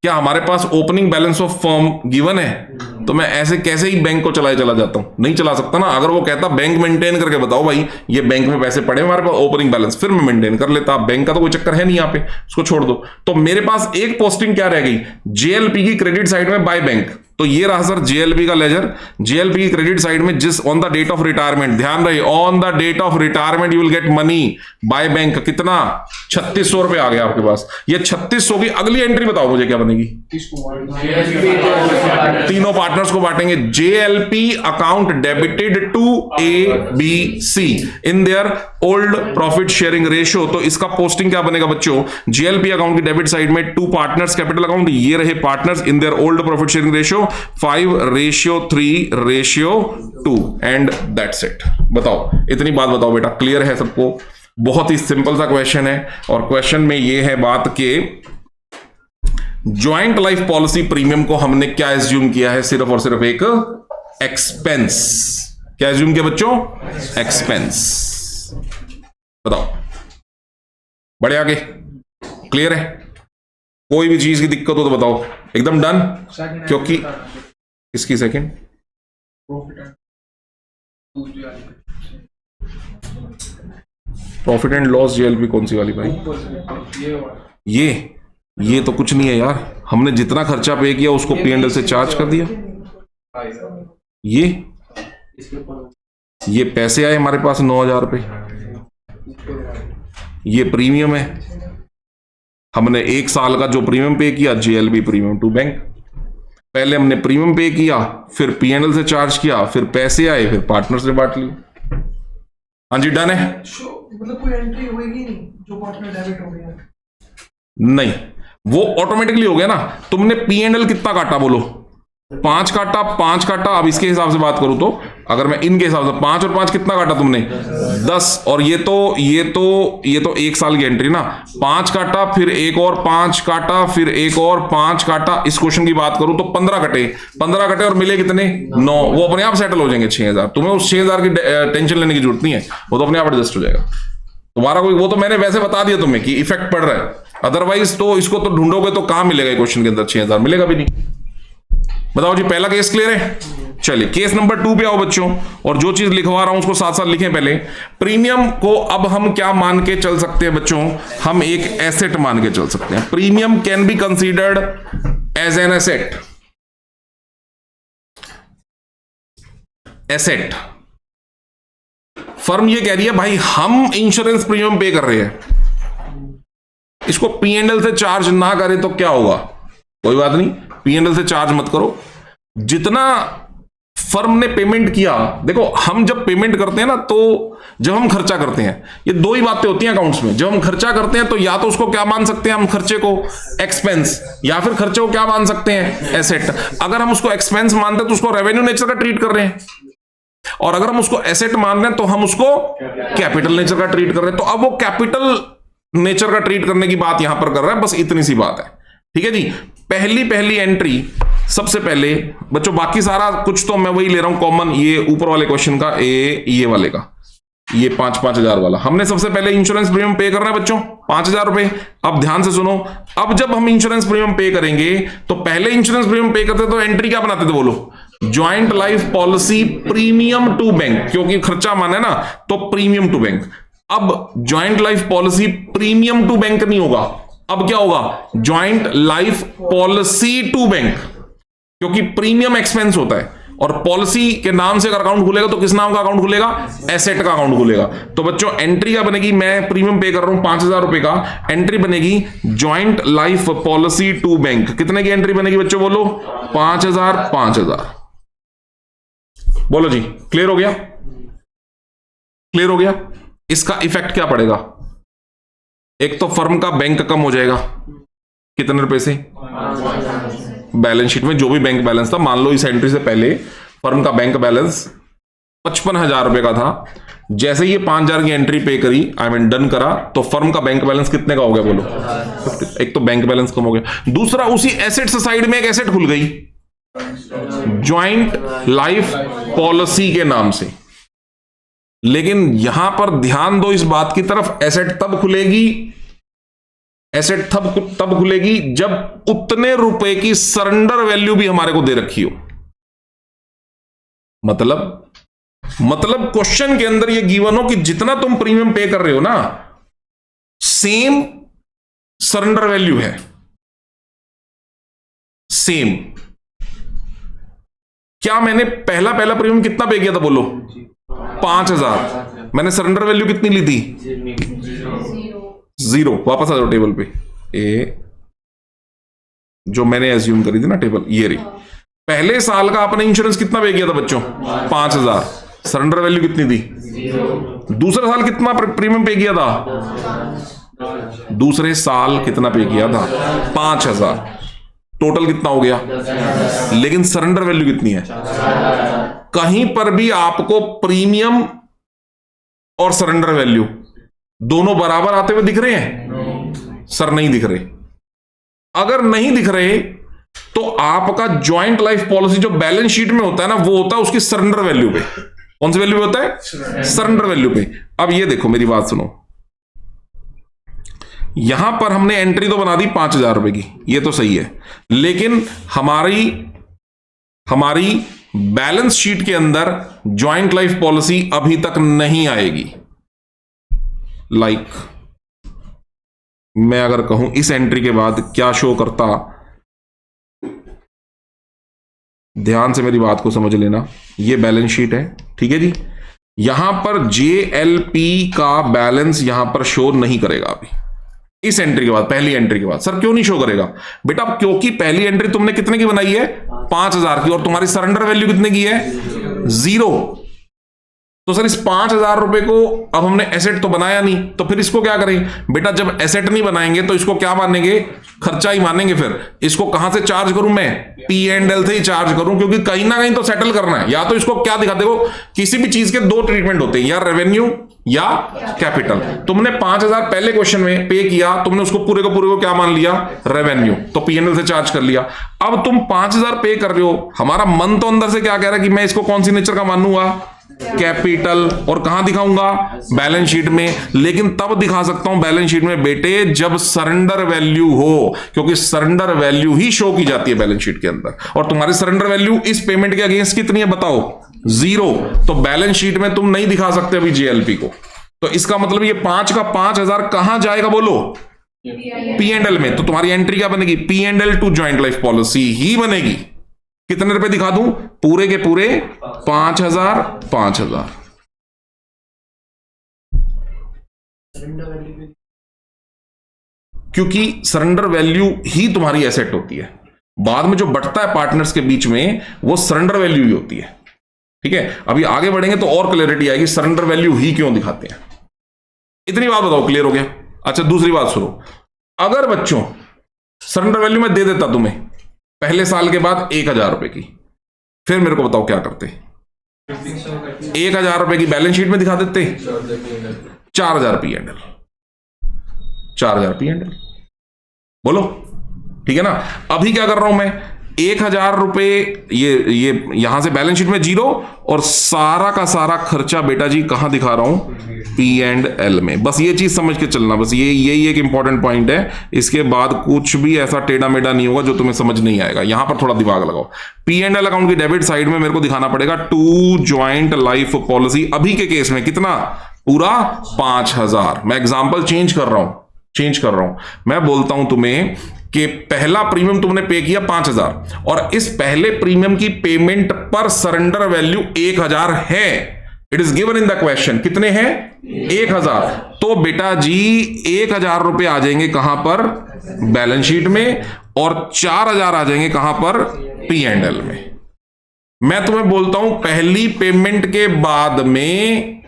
क्या हमारे पास opening balance of firm given है? तो मैं ऐसे कैसे ही बैंक को चला जाता हूं? नहीं चला सकता ना। अगर वो कहता बैंक मेंटेन करके बताओ भाई ये बैंक में पैसे पड़े हमारे पास ओपनिंग बैलेंस, फिर मैं मेंटेन कर लेता। बैंक का तो कोई चक्कर है नहीं यहाँ पे, उसको छोड़ दो। तो मेरे पास एक पोस्टिंग क्या रह गई? JLP की क्रेडिट साइड में बाय बैंक। तो ये रहा सर जेएलपी का लेजर। जेएलपी की क्रेडिट साइड में जिस on the date of retirement, ध्यान रहे on the date of retirement you will get money by bank, कितना 3600 रुपए आ गया आपके पास। ये 3600 की अगली एंट्री बताओ मुझे क्या बनेगी। तीनों पार्टनर्स को बांटेंगे। JLP account debited to A B C in their old profit sharing ratio. तो इसका पोस्टिंग क्या बनेगा बच्चों, जेएलपी अकाउंट की डेबिट साइड में टू पार्टनर्स कैपिटल अकाउंट, ये रहे partners in their old profit sharing ratio 5:3:2 and that's it. बताओ, इतनी बात बताओ बेटा, क्लियर है सबको? बहुत ही सिंपल सा क्वेश्चन है, और क्वेश्चन में ये है बात के ज्वाइंट लाइफ पॉलिसी प्रीमियम को हमने क्या एज्यूम किया है, सिर्फ और सिर्फ एक एक्सपेंस। क्या एज्यूम किया बच्चों? एक्सपेंस। बताओ, बढ़े आगे, क्लियर है? कोई भी चीज की दिक्कत हो तो बताओ, एकदम डन? क्योंकि इसकी second profit and loss JLP कौन सी वाली भाई? ये तो कुछ नहीं है यार, हमने जितना खर्चा पे किया उसको पीएनएल से चार्ज कर दिया। ये पैसे आए हमारे पास 9000 रुपए, ये प्रीमियम है, हमने 1 साल का जो प्रीमियम पे किया जेएलपी प्रीमियम टू बैंक। पहले हमने प्रीमियम पे किया, फिर पीएनएल से चार्ज किया, फिर पैसे आए, फिर पार्टनर से बांट लिए। हाँ जी, डन है। मतलब कोई एंट्री होगी नहीं जो पार्टनर डेबिट हो गया? नहीं, वो ऑटोमेटिकली हो गया ना। तुमने पीएनएल कितना काटा बोलो? 5 काटा, 5 काटा। अब इसके हिसाब से बात करूं तो, अगर मैं इनके हिसाब से 5 और 5 कितना काटा तुमने? 10। और ये तो 1 साल की एंट्री ना। 5 काटा, फिर एक और 5 काटा, फिर एक और 5 काटा। इस क्वेश्चन की बात करूं तो 15 कटे, 15 कटे और मिले कितने? 9। वो अपने आप सेटल हो जाएंगे 6000। तुम्हें उस 6000 की टेंशन लेने की जरूरत नहीं है, वो तो अपने आप एडजस्ट हो जाएगा तुम्हारा। कोई वो तो मैंने वैसे बता दिया तुम्हें कि इफेक्ट पड़ रहा है, अदरवाइज तो इसको तो ढूंढोगे तो कहां मिलेगा क्वेश्चन के अंदर? 6000 मिलेगा भी नहीं। बताओ जी, पहला केस क्लियर है? चलिए केस नंबर 2 पे आओ बच्चों, और जो चीज लिखवा रहा हूं उसको साथ साथ लिखें। पहले प्रीमियम को अब हम क्या मान के चल सकते हैं बच्चों? हम एक एसेट मान के चल सकते हैं। Premium can be considered as an asset. Asset, firm ये कह रही है भाई हम इंश्योरेंस प्रीमियम पे कर रहे हैं, इसको पीएनएल से चार्ज ना करें तो क्या होगा? कोई बात नहीं, पीएनएल से चार्ज मत करो। जितना फर्म ने पेमेंट किया, देखो हम जब पेमेंट करते हैं ना, तो जब हम खर्चा करते हैं, ये 2 ही बातें होती हैं अकाउंट्स में। जब हम खर्चा करते हैं तो या तो उसको क्या मान सकते हैं हम, खर्चे को एक्सपेंस, या फिर खर्चे को क्या मान सकते हैं? एसेट। अगर हम उसको एक्सपेंस मानते हैं तो उसको रेवेन्यू नेचर का ट्रीट कर रहे हैं, और अगर हम उसको एसेट मान रहे हैं तो हम उसको कैपिटल नेचर का ट्रीट कर रहे हैं। तो अब वो कैपिटल नेचर का ट्रीट करने की बात यहां पर कर रहा है, बस इतनी सी बात है। ठीक है जी। पहली एंट्री सबसे पहले बच्चों, बाकी सारा कुछ तो मैं वही ले रहा हूं कॉमन, ये ऊपर वाले क्वेश्चन का, ये वाले का, ये 5,000 वाला। हमने सबसे पहले इंश्योरेंस प्रीमियम पे करना है बच्चों, 5,000 रुपए। अब ध्यान से सुनो, अब जब हम इंश्योरेंस प्रीमियम पे करेंगे तो पहले इंश्योरेंस प्रीमियम पे करते तो एंट्री क्या बनाते थे बोलो? Joint life policy premium to bank, क्योंकि खर्चा माना है ना, तो प्रीमियम टू बैंक। अब joint life policy premium to bank नहीं होगा, अब क्या होगा? Joint life policy to bank, क्योंकि प्रीमियम एक्सपेंस होता है, और पॉलिसी के नाम से अगर अकाउंट खुलेगा तो किस नाम का अकाउंट खुलेगा? एसेट का अकाउंट खुलेगा। तो बच्चों एंट्री क्या बनेगी? मैं प्रीमियम पे कर रहा हूं 5,000 रुपए का, एंट्री बनेगी joint life policy to bank. कितने की एंट्री बनेगी बच्चों बोलो? 5,000 5,000। बोलो जी, क्लियर हो गया? क्लियर हो गया? इसका इफेक्ट क्या पड़ेगा? एक तो फर्म का बैंक कम हो जाएगा, कितने रुपए से? बैलेंस शीट में जो भी बैंक बैलेंस था, मान लो इस एंट्री से पहले फर्म का बैंक बैलेंस 55,000 रुपए का था। जैसे ये 5,000 की एंट्री पे करी, डन करा, तो फर्म का बैंक बैलेंस कितने का हो गया बोलो? 50। एक तो बैंक बैलेंस कम हो गया, दूसरा उसी एसेट साइड में एक एसेट खुल गई ज्वाइंट लाइफ पॉलिसी के नाम से। लेकिन यहां पर ध्यान दो इस बात की तरफ, एसेट तब खुलेगी जब उतने रुपए की सरेंडर वैल्यू भी हमारे को दे रखी हो। मतलब क्वेश्चन के अंदर ये गिवन हो कि जितना तुम प्रीमियम पे कर रहे हो ना, सेम सरेंडर वैल्यू है, सेम। क्या मैंने पहला प्रीमियम कितना पे किया था बोलो? 5,000। मैंने सरेंडर वैल्यू कितनी ली थी? 0। वापस आ जाओ टेबल पे। जो मैंने एज्यूम करी थी ना टेबल, ये रही। पहले साल का आपने इंश्योरेंस कितना पे किया था बच्चों? 5,000। सरेंडर वैल्यू कितनी थी? दूसरे साल कितना प्रीमियम पे किया था? दूसरे साल कितना पे किया था? 5,000। टोटल कितना हो गया? लेकिन सरेंडर वैल्यू कितनी है? कहीं पर भी आपको प्रीमियम और सरेंडर वैल्यू दोनों बराबर आते हुए दिख रहे हैं? सर नहीं दिख रहे। अगर नहीं दिख रहे तो आपका ज्वाइंट लाइफ पॉलिसी जो बैलेंस शीट में होता है ना, वो होता है उसकी सरेंडर वैल्यू पे। कौन सी वैल्यू पे होता है? सरेंडर वैल्यू पे। अब ये देखो, मेरी बात सुनो। यहां पर हमने एंट्री तो बना दी 5,000 रुपए की, ये तो सही है, लेकिन हमारी बैलेंस शीट के अंदर ज्वाइंट लाइफ पॉलिसी अभी तक नहीं आएगी। मैं अगर कहूं इस एंट्री के बाद क्या शो करता, ध्यान से मेरी बात को समझ लेना। ये बैलेंस शीट है, ठीक है जी। यहां पर JLP का बैलेंस यहां पर शो नहीं करेगा अभी इस एंट्री के बाद, पहली एंट्री के बाद। सर क्यों नहीं शो करेगा? बेटा क्योंकि पहली एंट्री तुमने कितने की बनाई है? 5,000 की, और तुम्हारी सरेंडर वैल्यू कितने की है? 0। तो सर इस 5,000 रुपए को अब हमने एसेट तो बनाया नहीं, तो फिर इसको क्या करें? बेटा जब एसेट नहीं बनाएंगे तो इसको क्या मानेंगे? खर्चा ही मानेंगे। फिर इसको कहां से चार्ज करूं मैं? P&L से ही चार्ज करूं, क्योंकि कहीं ना कहीं तो सेटल करना है। या तो इसको क्या दिखा, देखो किसी भी चीज के दो ट्रीटमेंट होते हैं, या रेवेन्यू या कैपिटल। तुमने 5,000 पहले क्वेश्चन में पे किया, तुमने उसको पूरे को क्या मान लिया? रेवेन्यू, तो P&L से चार्ज कर लिया। अब तुम 5,000 पे कर रहे हो, हमारा मन तो अंदर से क्या कह रहा है कि मैं इसको कौन सी नेचर का मानूंगा? कैपिटल। और कहां दिखाऊंगा? बैलेंस शीट में। लेकिन तब दिखा सकता हूं बैलेंस शीट में बेटे जब सरेंडर वैल्यू हो, क्योंकि सरेंडर वैल्यू ही शो की जाती है बैलेंस शीट के अंदर। और तुम्हारी सरेंडर वैल्यू इस पेमेंट के अगेंस्ट कितनी है बताओ? 0। तो बैलेंस शीट में तुम नहीं दिखा सकते अभी JLP को। तो इसका मतलब ये 5 का 5,000 कहां जाएगा बोलो? P&L में। तो तुम्हारी एंट्री क्या बनेगी? P&L to joint life policy ही बनेगी। कितने रुपए दिखा दूं? पूरे के पूरे 5,000। क्योंकि सरेंडर वैल्यू ही तुम्हारी एसेट होती है। बाद में जो बटता है पार्टनर्स के बीच में वो सरेंडर वैल्यू ही होती है, ठीक है। अभी आगे बढ़ेंगे तो और क्लैरिटी आएगी सरेंडर वैल्यू ही क्यों दिखाते हैं। इतनी बात बताओ, क्लियर हो गया? अच्छा दूसरी बात सुनो, अगर बच्चों सरेंडर वैल्यू में दे देता तुम्हें पहले साल के बाद 1,000 रुपए की, फिर मेरे को बताओ क्या करते? 1,000 रुपए की बैलेंस शीट में दिखा देते, 4,000 P&L। 4,000 P&L बोलो, ठीक है ना। अभी क्या कर रहा हूं मैं? 1,000 रुपए ये यहां से बैलेंस शीट में 0, और सारा का सारा खर्चा बेटा जी कहां दिखा रहा हूं? P&L में। बस ये चीज समझ के चलना, बस यही एक इंपॉर्टेंट पॉइंट है। इसके बाद कुछ भी ऐसा टेढ़ा मेढ़ा नहीं होगा जो तुम्हें समझ नहीं आएगा। यहां पर थोड़ा दिमाग लगाओ। P&L अकाउंट की डेबिट साइड में मेरे को दिखाना पड़ेगा टू ज्वाइंट लाइफ पॉलिसी। अभी के केस में कितना? पूरा 5,000। मैं एग्जाम्पल चेंज कर रहा हूं। मैं बोलता हूं तुम्हें कि पहला प्रीमियम तुमने पे किया 5,000, और इस पहले प्रीमियम की पेमेंट पर सरेंडर वैल्यू 1,000 है। It is given in the question. कितने हैं? 1,000। तो बेटा जी 1,000 रुपए आ जाएंगे कहां पर? बैलेंस शीट में, और 4,000 आ जाएंगे कहां पर? P&L में। मैं तुम्हें बोलता हूं पहली पेमेंट के बाद में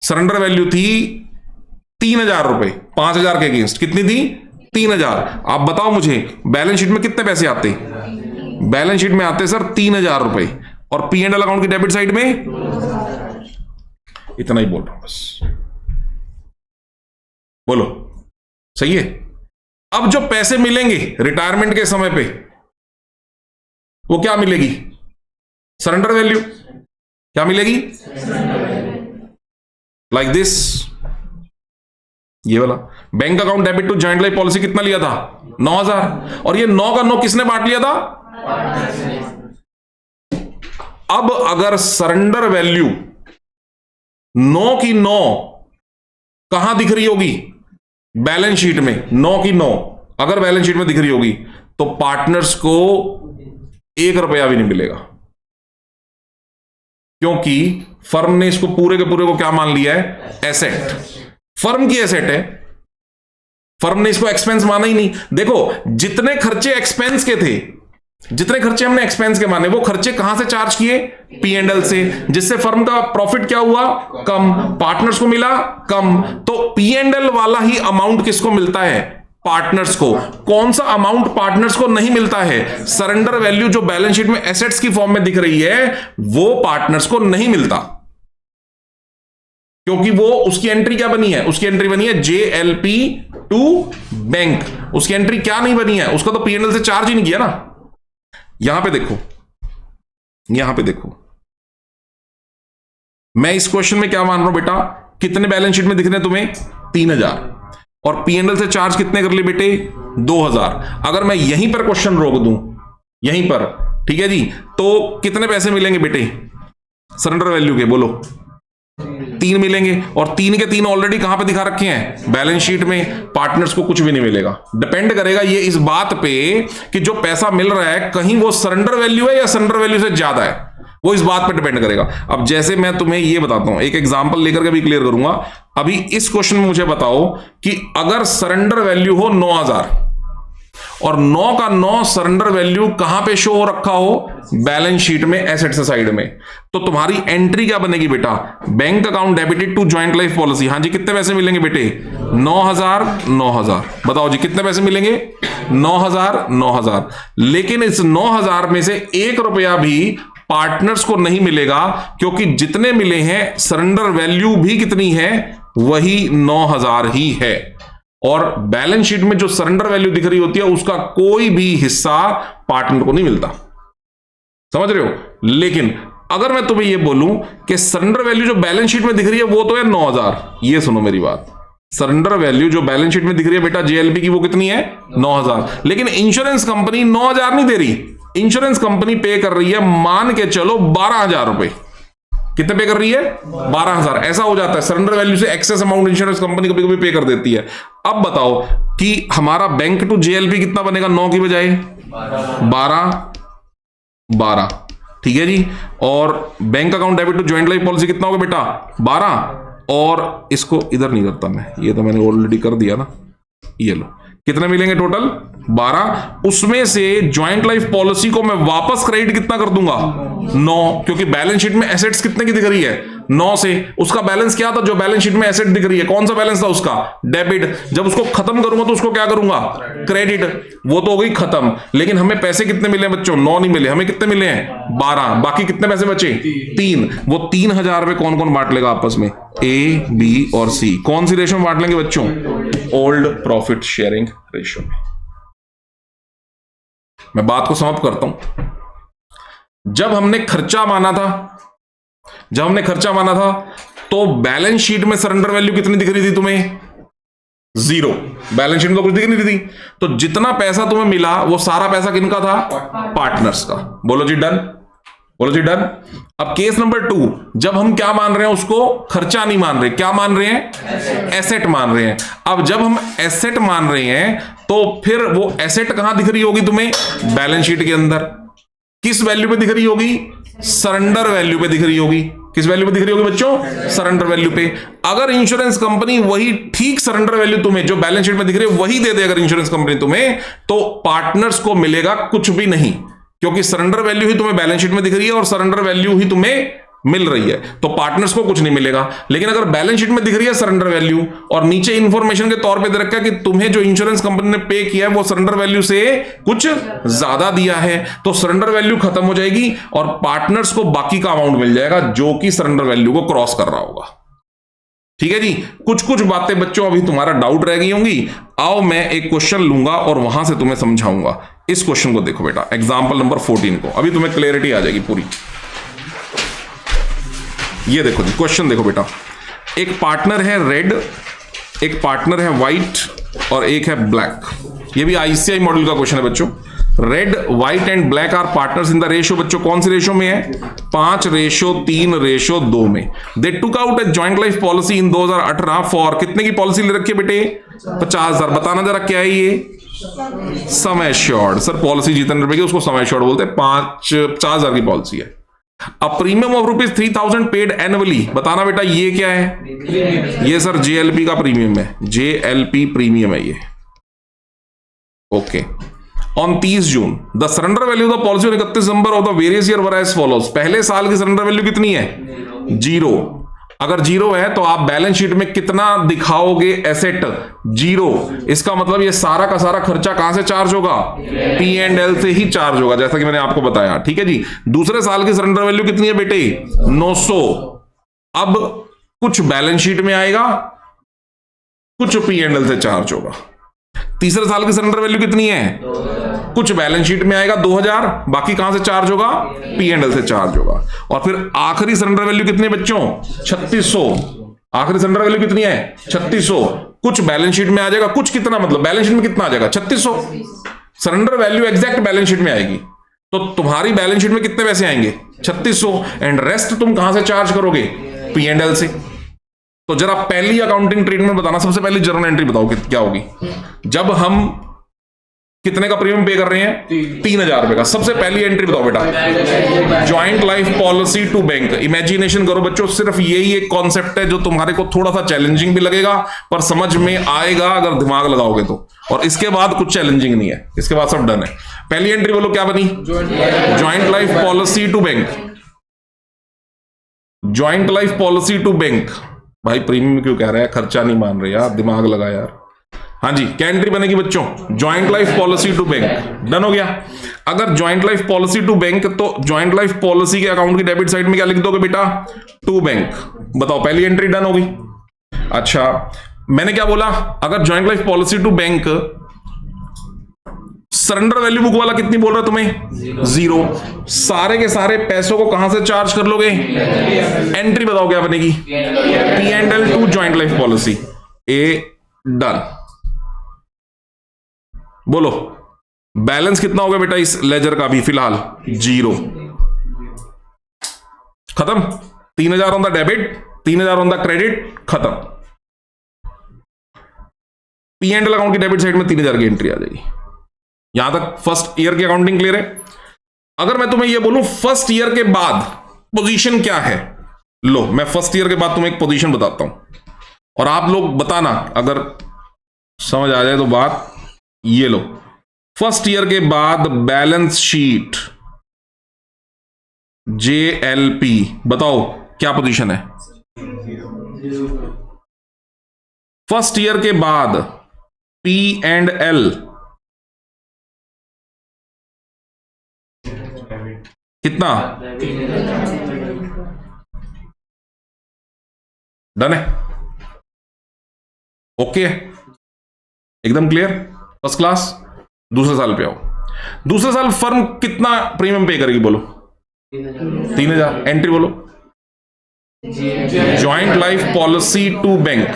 सरेंडर वैल्यू थी 3,000 रुपए, 5,000 के अगेंस्ट। कितनी थी? 3,000। आप बताओ मुझे बैलेंस शीट में कितने पैसे आते? बैलेंस शीट में आते सर 3,000 रुपए, और P&L अकाउंट की डेबिट साइड में इतना ही बोल रहा हूं बस। बोलो सही है? अब जो पैसे मिलेंगे रिटायरमेंट के समय पे, वो क्या मिलेगी? Surrender value. क्या मिलेगी? लाइक दिस, ये वाला। Bank account debit to joint life policy कितना लिया था? 9,000। और ये 9 का 9 किसने बांट लिया था? अब अगर सरेंडर वैल्यू 9 की 9 कहां दिख रही होगी? बैलेंस शीट में। 9 की 9 अगर बैलेंस शीट में दिख रही होगी तो पार्टनर्स को 1 रुपया भी नहीं मिलेगा, क्योंकि फर्म ने इसको पूरे के पूरे को क्या मान लिया है, एसेट। फर्म की एसेट है, फर्म ने इसको एक्सपेंस माना ही नहीं। देखो जितने खर्चे एक्सपेंस के थे, जितने खर्चे हमने एक्सपेंस के माने, वो खर्चे कहां से चार्ज किए, P&L से, जिससे फर्म का प्रॉफिट क्या हुआ, कम, पार्टनर्स को मिला कम। तो P&L वाला ही अमाउंट किसको मिलता है, पार्टनर्स को। कौन सा अमाउंट पार्टनर्स को नहीं मिलता है, सरेंडर वैल्यू जो बैलेंस शीट में एसेट्स की फॉर्म में दिख रही है, वो पार्टनर्स को नहीं मिलता, क्योंकि वो उसकी एंट्री क्या बनी है, उसकी एंट्री बनी है JLP टू बैंक। उसकी एंट्री क्या नहीं बनी है, उसका तो P&L से चार्ज ही नहीं किया ना। यहां पे देखो, यहां पे देखो, मैं इस क्वेश्चन में क्या मान रहा हूं बेटा, कितने बैलेंस शीट में दिख रहे हैं तुम्हें, 3000, और P&L से चार्ज कितने कर लिए बेटे, 2000। अगर मैं यहीं पर क्वेश्चन रोक दूं, यहीं पर, ठीक है जी, तो कितने पैसे मिलेंगे बेटे सरेंडर वैल्यू के, बोलो, 3 मिलेंगे। और 3 के 3 ऑलरेडी कहां पे दिखा रखे हैं, बैलेंस शीट में। पार्टनर्स को कुछ भी नहीं मिलेगा। डिपेंड करेगा ये इस बात पे कि जो पैसा मिल रहा है कहीं वो सरेंडर वैल्यू है या सरेंडर वैल्यू से ज्यादा है, वो इस बात पे डिपेंड करेगा। अब जैसे मैं तुम्हें ये बताता हूं, एक एग्जांपल लेकर के भी क्लियर करूंगा। अभी इस क्वेश्चन में मुझे बताओ कि अगर सरेंडर वैल्यू हो 9000 और 9 का 9 सरेंडर वैल्यू कहां पे शो हो रखा हो, बैलेंस शीट में एसेट से साइड में, तो तुम्हारी एंट्री क्या बनेगी बेटा, bank account debited to joint life policy. हाँ जी, कितने पैसे मिलेंगे बेटे, 9000 9000। बताओ जी कितने पैसे मिलेंगे, 9000 9000। लेकिन इस 9000 में से 1 रुपया भी पार्टनर्स को नहीं मिलेगा, क्योंकि जितने मिले हैं सरेंडर वैल्यू भी कितनी है, वही 9000 ही है। और बैलेंस शीट में जो सरेंडर वैल्यू दिख रही होती है उसका कोई भी हिस्सा पार्टनर को नहीं मिलता, समझ रहे हो। लेकिन अगर मैं तुम्हें यह बोलूं कि सरेंडर वैल्यू जो बैलेंस शीट में दिख रही है वो तो है 9000, ये सुनो मेरी बात, सरेंडर वैल्यू जो बैलेंस शीट में दिख रही है बेटा JLP की, वो कितनी है, 9000। लेकिन इंश्योरेंस कंपनी 9000 नहीं दे रही, इंश्योरेंस कंपनी पे कर रही है, मान के चलो 12000 रुपए। कितने पे कर रही है, 12000। ऐसा हो जाता है सरेंडर वैल्यू से एक्सेस अमाउंट इंश्योरेंस कंपनी कभी कभी पे कर देती है। अब बताओ कि हमारा बैंक टू JLP कितना बनेगा, 9 की बजाय 12, ठीक है जी। और bank account debit to joint life policy कितना होगा बेटा, 12। और इसको इधर नहीं करता मैं, ये तो मैंने ऑलरेडी कर दिया ना। ये लो, कितने मिलेंगे टोटल, 12। उसमें से जॉइंट लाइफ पॉलिसी को मैं वापस क्रेडिट कितना कर दूंगा, 9, क्योंकि बैलेंस शीट में एसेट्स कितने की दिख रही है, 9 से। उसका बैलेंस क्या था जो बैलेंस शीट में एसेट दिख रही है, कौन सा बैलेंस था उसका, डेबिट। जब उसको खत्म करूंगा तो उसको क्या करूंगा, क्रेडिट। वो तो हो गई खत्म। लेकिन हमें पैसे कितने मिले बच्चों, 9 नहीं मिले, हमें कितने मिले हैं, 12। बाकी कितने पैसे बचे, 3। वो 3000 में कौन कौन बांट लेगा आपस में, A, B और C। कौन सी रेशो में बांट लेंगे बच्चों, ओल्ड प्रॉफिट शेयरिंग रेशो में। मैं बात को समाप्त करता हूं। जब हमने खर्चा माना था, तो बैलेंस शीट में सरेंडर वैल्यू कितनी दिख रही थी तुम्हें, 0। बैलेंस शीट में तो कुछ दिख नहीं रही थी। तो जितना पैसा तुम्हें मिला वो सारा पैसा किनका था, पार्टनर्स का। बोलो जी डन, बोलो जी डन। अब केस नंबर 2, जब हम क्या मान रहे हैं, उसको खर्चा नहीं मान रहे, क्या मान रहे हैं, एसेट मान रहे हैं। अब जब हम एसेट मान रहे हैं तो फिर वो एसेट कहां दिख रही होगी तुम्हें, बैलेंस शीट के अंदर। किस वैल्यू पे दिख रही होगी, सरेंडर वैल्यू पे दिख रही होगी। किस वैल्यू पे दिख रही होगी बच्चों, सरेंडर वैल्यू पे। अगर इंश्योरेंस कंपनी वही ठीक सरेंडर वैल्यू तुम्हें जो बैलेंस शीट में दिख रही है वही दे दे अगर इंश्योरेंस कंपनी तुम्हें, तो पार्टनर्स को मिलेगा कुछ भी नहीं, क्योंकि सरेंडर वैल्यू ही तुम्हें बैलेंस शीट में दिख रही है और सरेंडर वैल्यू ही तुम्हें मिल रही है, तो पार्टनर्स को कुछ नहीं मिलेगा। लेकिन अगर बैलेंस शीट में दिख रही है सरेंडर वैल्यू और नीचे इंफॉर्मेशन के तौर पे दे रखा है कि तुम्हें जो इंश्योरेंस कंपनी ने पे किया है वो सरेंडर वैल्यू से कुछ ज्यादा दिया है, तो सरेंडर वैल्यू खत्म हो जाएगी और पार्टनर्स को बाकी का अमाउंट मिल जाएगा जो कि सरेंडर वैल्यू को क्रॉस कर रहा होगा। ठीक है जी। कुछ बातें बच्चों अभी तुम्हारा डाउट रह गई होंगी। आओ मैं एक क्वेश्चन लूंगा और वहां से तुम्हें समझाऊंगा। इस क्वेश्चन को देखो बेटा, एग्जाम्पल नंबर 14 को, अभी तुम्हें क्लियरिटी आ जाएगी पूरी। ये देखो जी, क्वेश्चन देखो बेटा, एक पार्टनर है रेड, एक पार्टनर है व्हाइट और एक है ब्लैक। ये भी ICI मॉडल का क्वेश्चन है बच्चों। Red, white and black are partners in the ratio. बच्चों कौन सी रेशो में है, 5:3:2 में। They took out a joint life policy in 2018 for, कितने की पॉलिसी ले रखी है बेटे, 50,000। बताना जरा क्या है ये, सम एश्योर्ड। सर पॉलिसी जितने रुपए की उसको सम एश्योर्ड बोलते हैं। 50,000 की पॉलिसी है। A premium of ₹3,000 paid annually. बताना बेटा ये क्या है? ये सर JLP का प्रीमियम है। JLP प्रीमियम है ये। Okay. On 30 June the surrender value of the policy on 31 December of the various year were as follows. पहले साल की सरेंडर वैल्यू कितनी है? 0। अगर 0 है तो आप बैलेंस शीट में कितना दिखाओगे? एसेट 0। इसका मतलब ये सारा का सारा खर्चा कहां से चार्ज होगा? P&L से ही चार्ज होगा, जैसा कि मैंने आपको बताया। ठीक है जी। दूसरे साल की सरेंडर वैल्यू कितनी है बेटे? 900। अब कुछ बैलेंस शीट में आएगा, कुछ P&L से चार्ज होगा। तीसरे साल की सरेंडर वैल्यू कितनी है? कुछ बैलेंस शीट में आएगा 2000, बाकी कहां से चार्ज होगा? P&L से चार्ज होगा। और फिर आखिरी सरेंडर वैल्यू कितनी है बच्चों? 3600। आखिरी सरेंडर वैल्यू कितनी है? 3600। कुछ बैलेंस शीट में आ जाएगा, कुछ कितना मतलब बैलेंस शीट में कितना आ जाएगा? 3600। Surrender value exact balance sheet में आएगी, तो तुम्हारी बैलेंस शीट में कितने पैसे आएंगे? 3600। एंड रेस्ट तुम कहां से चार्ज करोगे? P&L से। तो जरा पहली अकाउंटिंग ट्रीटमेंट बताना। सबसे पहले जर्नल एंट्री बताओ क्या होगी जब हम कितने का प्रीमियम पे कर रहे हैं? 3,000 रुपए का। सबसे पहली एंट्री बताओ बेटा। Joint life policy to bank. Imagination करो बच्चों, सिर्फ यही एक कॉन्सेप्ट है जो तुम्हारे को थोड़ा सा चैलेंजिंग भी लगेगा, पर समझ में आएगा अगर दिमाग लगाओगे तो। और इसके बाद कुछ चैलेंजिंग नहीं है, इसके बाद सब डन है। पहली एंट्री बोलो क्या बनी? Joint life policy to bank. Joint life policy to bank. भाई प्रीमियम क्यों कह रहा है? खर्चा नहीं मान रहे यार, दिमाग लगा यार। हाँ जी, क्या एंट्री बनेगी बच्चों? Joint life policy to bank. Done हो गया। अगर joint life policy to bank, तो ज्वाइंट लाइफ पॉलिसी के अकाउंट की डेबिट साइड में क्या लिख दोगे बेटा? To bank. बताओ पहली एंट्री डन होगी। अच्छा, मैंने क्या बोला? अगर joint life policy to bank, surrender value book वाला कितनी बोल रहा है तुम्हें? 0। सारे के सारे पैसों को कहां से चार्ज कर लोगे? एंट्री बताओ क्या बनेगी? P&L to joint life policy. A done. बोलो बैलेंस कितना हो गया बेटा इस लेजर का भी? फिलहाल 0। खत्म। 3,000 on the debit, 3,000 on the credit, खत्म। P&L अकाउंट की डेबिट साइड में 3,000 की एंट्री आ जाएगी। यहां तक फर्स्ट ईयर की अकाउंटिंग क्लियर है। अगर मैं तुम्हें यह बोलूं फर्स्ट ईयर के बाद पोजीशन क्या है, लो मैं फर्स्ट ईयर के बाद तुम्हें एक पोजीशन बताता हूं और आप लोग बताना अगर समझ आ जाए तो बात। ये लो, फर्स्ट ईयर के बाद बैलेंस शीट JLP। बताओ क्या पोजीशन है? फर्स्ट ईयर के बाद P&L कितना? डन है? ओके है? एकदम क्लियर, फर्स्ट क्लास। दूसरे साल पे आओ। दूसरे साल फर्म कितना प्रीमियम पे करेगी बोलो? 3,000। एंट्री बोलो। Joint life policy to bank.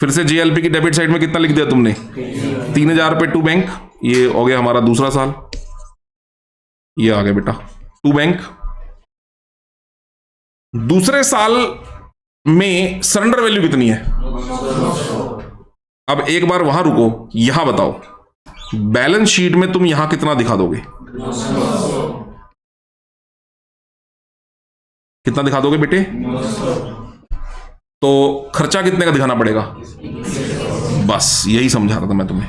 फिर से JLP की डेबिट साइड में कितना लिख दिया तुमने? 3,000 रुपए टू बैंक। ये हो गया हमारा दूसरा साल। ये आ गया बेटा टू बैंक। दूसरे साल में सरेंडर वैल्यू कितनी है? अब एक बार वहां रुको, यहां बताओ बैलेंस शीट में तुम यहां कितना दिखा दोगे? कितना दिखा दोगे बेटे? तो खर्चा कितने का दिखाना पड़ेगा? बस यही समझा रहा था मैं तुम्हें।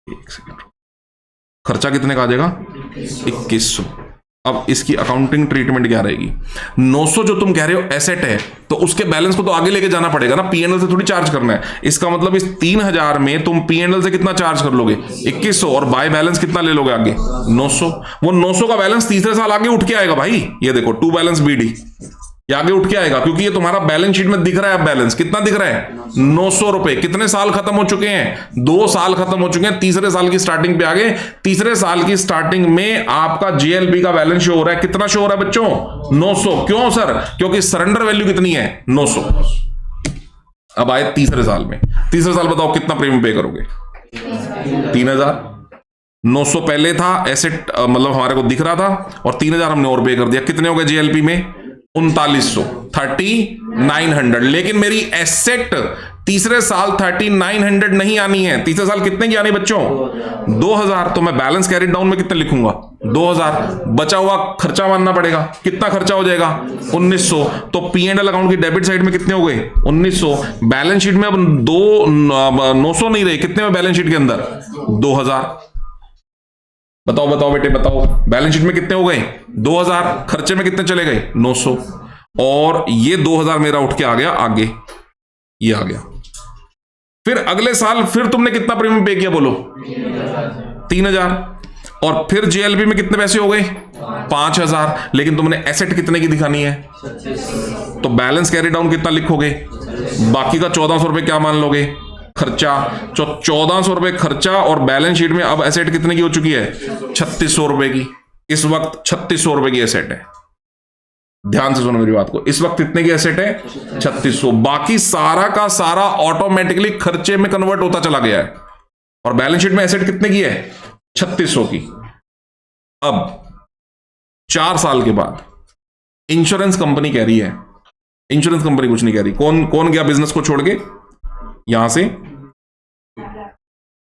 एक सेकेंड, खर्चा कितने का आ जाएगा? 2100। अब इसकी अकाउंटिंग ट्रीटमेंट क्या रहेगी? 900 जो तुम कह रहे हो एसेट है, तो उसके बैलेंस को तो आगे लेके जाना पड़ेगा ना, P&L से थोड़ी चार्ज करना है। इसका मतलब इस 3,000 में तुम P&L से कितना चार्ज कर लोगे? 2100। और बाय बैलेंस कितना ले लोगे आगे? 900। वो 900 का बैलेंस तीसरे साल आगे उठ के आएगा भाई। ये देखो टू बैलेंस BD, ये आगे उठ के आएगा क्योंकि ये तुम्हारा बैलेंस शीट में दिख रहा है। अब बैलेंस कितना दिख रहा है? 900 रुपए। कितने साल खत्म हो चुके हैं? 2 साल खत्म हो चुके हैं। तीसरे साल की स्टार्टिंग पे आ गए। तीसरे साल की स्टार्टिंग में आपका JLP का बैलेंस शो हो रहा है। कितना शो हो रहा है बच्चों? 900। क्यों सर? क्योंकि सरेंडर वैल्यू कितनी है? 900। अब आए तीसरे साल में। तीसरे साल बताओ कितना प्रीमियम पे करोगे? 3,000। 900 पहले था एसेट, मतलब हमारे को दिख रहा था, और 3,000 हमने और पे कर दिया। कितने हो गए JLP में? 3900, 3900। लेकिन मेरी एसेट तीसरे साल 3900 नहीं आनी है, तीसरे साल कितने की आनी बच्चों? 2000। तो मैं बैलेंस कैरी डाउन में कितना लिखूंगा? 2000। बचा हुआ खर्चा मानना पड़ेगा, कितना खर्चा हो जाएगा? 1900। तो पी एंड एल अकाउंट की डेबिट साइड में कितने हो गए? 1900। बैलेंस शीट में अब 900 नहीं रहे, कितने में बैलेंस शीट के अंदर? 2000। बताओ बताओ बेटे बताओ, बैलेंस शीट में कितने हो गए? 2000। खर्चे में कितने चले गए? 900। और ये 2000 मेरा उठ के आ गया आगे, ये आ गया। फिर अगले साल फिर तुमने कितना प्रीमियम पे किया बोलो? 3000। और फिर जेएलपी में कितने पैसे हो गए? 5000। लेकिन तुमने एसेट कितने की दिखानी है? तो बैलेंस कैरी डाउन कितना लिखोगे? बाकी का 1400 रुपए क्या मान लोगे? खर्चा। तो 1400 रुपए खर्चा, और बैलेंस शीट में अब एसेट कितने की हो चुकी है? 3600 रुपए की। इस वक्त 3600 रुपए की एसेट है। ध्यान से सुनो मेरी बात को, इस वक्त कितने की एसेट है? 3600। बाकी सारा का सारा ऑटोमेटिकली खर्चे में कन्वर्ट होता चला गया है, और बैलेंस शीट में एसेट कितने की है? 3600 की। अब 4 साल के बाद इंश्योरेंस कंपनी कह रही है, इंश्योरेंस कंपनी कुछ नहीं कह रही, कौन कौन गया बिजनेस को छोड़ के? यहां से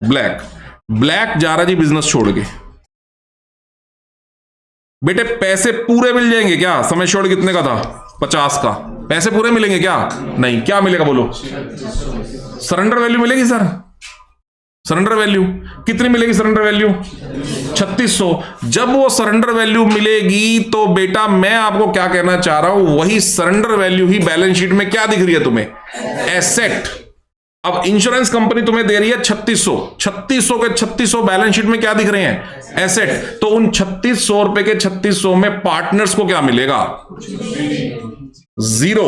ब्लैक जा रहा जी बिजनेस छोड़ के। बेटे पैसे पूरे मिल जाएंगे क्या? समय छोड़ कितने का था? 50 का। पैसे पूरे मिलेंगे क्या? नहीं। क्या मिलेगा बोलो? सरेंडर वैल्यू मिलेगी सर। सरेंडर वैल्यू कितनी मिलेगी? Surrender value 3600। जब वो सरेंडर वैल्यू मिलेगी तो बेटा मैं आपको क्या कहना चाह रहा हूं, वही सरेंडर वैल्यू ही बैलेंस शीट में क्या दिख रही है तुम्हें? एसेट। अब इंश्योरेंस कंपनी तुम्हें दे रही है 3600, 3600 के 3600 बैलेंस शीट में क्या दिख रहे हैं? एसेट। तो उन 3600 रुपए के 3600 में पार्टनर्स को क्या मिलेगा? 0,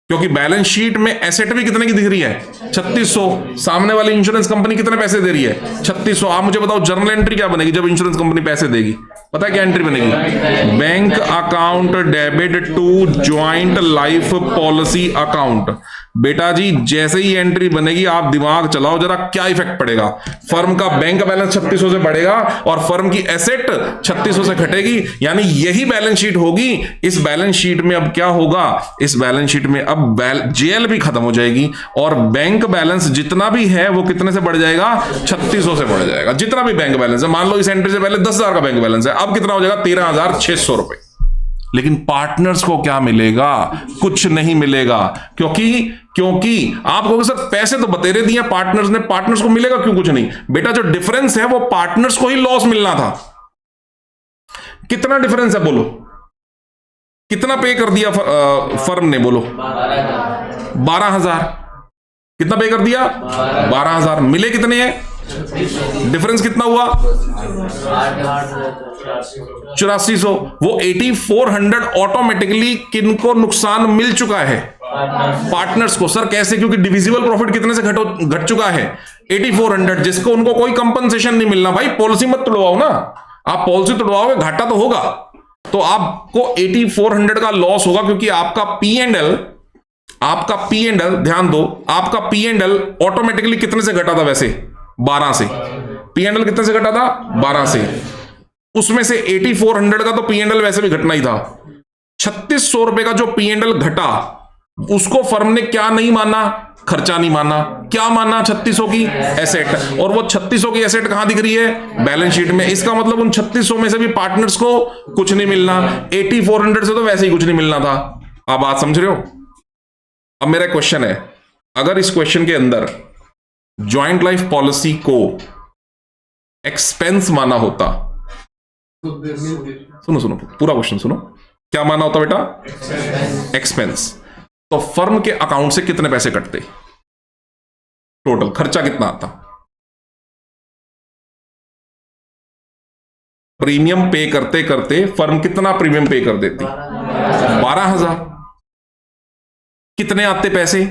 क्योंकि बैलेंस शीट में एसेट भी कितने की दिख रही है? 3600। सामने वाली इंश्योरेंस कंपनी कितने पैसे दे रही है? 3600। आप मुझे बताओ जर्नल एंट्री क्या बनेगी जब इंश्योरेंस कंपनी पैसे देगी? पता है क्या एंट्री बनेगी? Bank account debit to joint life policy account. बेटा जी जैसे ही एंट्री बनेगी आप दिमाग चलाओ जरा, क्या इफेक्ट पड़ेगा? फर्म का बैंक बैलेंस 3600 से बढ़ेगा और फर्म की एसेट 3600 से घटेगी, यानी यही बैलेंस शीट होगी। इस बैलेंस शीट में अब क्या होगा? इस बैलेंस शीट में अब जेएल भी खत्म हो जाएगी, और बैंक बैलेंस जितना भी है वो कितने से बढ़ जाएगा? 3600 से बढ़ जाएगा। जितना भी बैंक बैलेंस है, मान लो इस एंट्री से पहले 10,000 का बैंक बैलेंस है, अब कितना हो जाएगा? 13,600 रुपए। लेकिन पार्टनर्स को क्या मिलेगा? कुछ नहीं मिलेगा। क्योंकि आप कहोगे सर पैसे तो बतेरे दिए पार्टनर्स ने, पार्टनर्स को मिलेगा क्यों कुछ नहीं? बेटा जो डिफरेंस है वो पार्टनर्स को ही लॉस मिलना था। कितना डिफरेंस है बोलो? कितना पे कर दिया फर्म ने बोलो? 12,000। कितना पे कर दिया? 12,000। मिले कितने हैं? डिफरेंस कितना हुआ? 8400। वो 8400 ऑटोमेटिकली किनको नुकसान मिल चुका है? पार्टनर्स को। सर कैसे? क्योंकि डिविजिबल प्रॉफिट कितने से घट चुका है? 8400, जिसको उनको कोई कंपनसेशन नहीं मिलना। भाई पॉलिसी मत तोड़वाओ ना, आप पॉलिसी तोड़वाओगे घाटा तो होगा। तो आपको 8400 का लॉस होगा, क्योंकि आपका पी एंड एल ध्यान दो, आपका पी एंड एल ऑटोमेटिकली कितने से घटा था वैसे? 12 से। पी एंड एल कितने से घटा था? 12 से। उसमें से 8400 का तो पी एंड एल वैसे भी घटना ही था। 3600 रुपए का जो पी एंड एल घटा, उसको फर्म ने क्या नहीं माना? खर्चा नहीं माना। क्या माना? 3600 की एसेट। और वो 3600 की एसेट कहां दिख रही है? बैलेंस शीट में। इसका मतलब उन 3600 में से भी पार्टनर्स को कुछ नहीं मिलना। 8400 से तो वैसे ही कुछ नहीं मिलना था। आप बात समझ रहे हो? अब मेरा क्वेश्चन है, अगर इस क्वेश्चन के अंदर ज्वाइंट लाइफ पॉलिसी को एक्सपेंस माना होता, सुनो पूरा क्वेश्चन सुनो, क्या माना होता बेटा? एक्सपेंस। तो फर्म के अकाउंट से कितने पैसे कटते? टोटल खर्चा कितना आता? प्रीमियम पे करते करते फर्म कितना प्रीमियम पे कर देती? 12,000। कितने आते पैसे?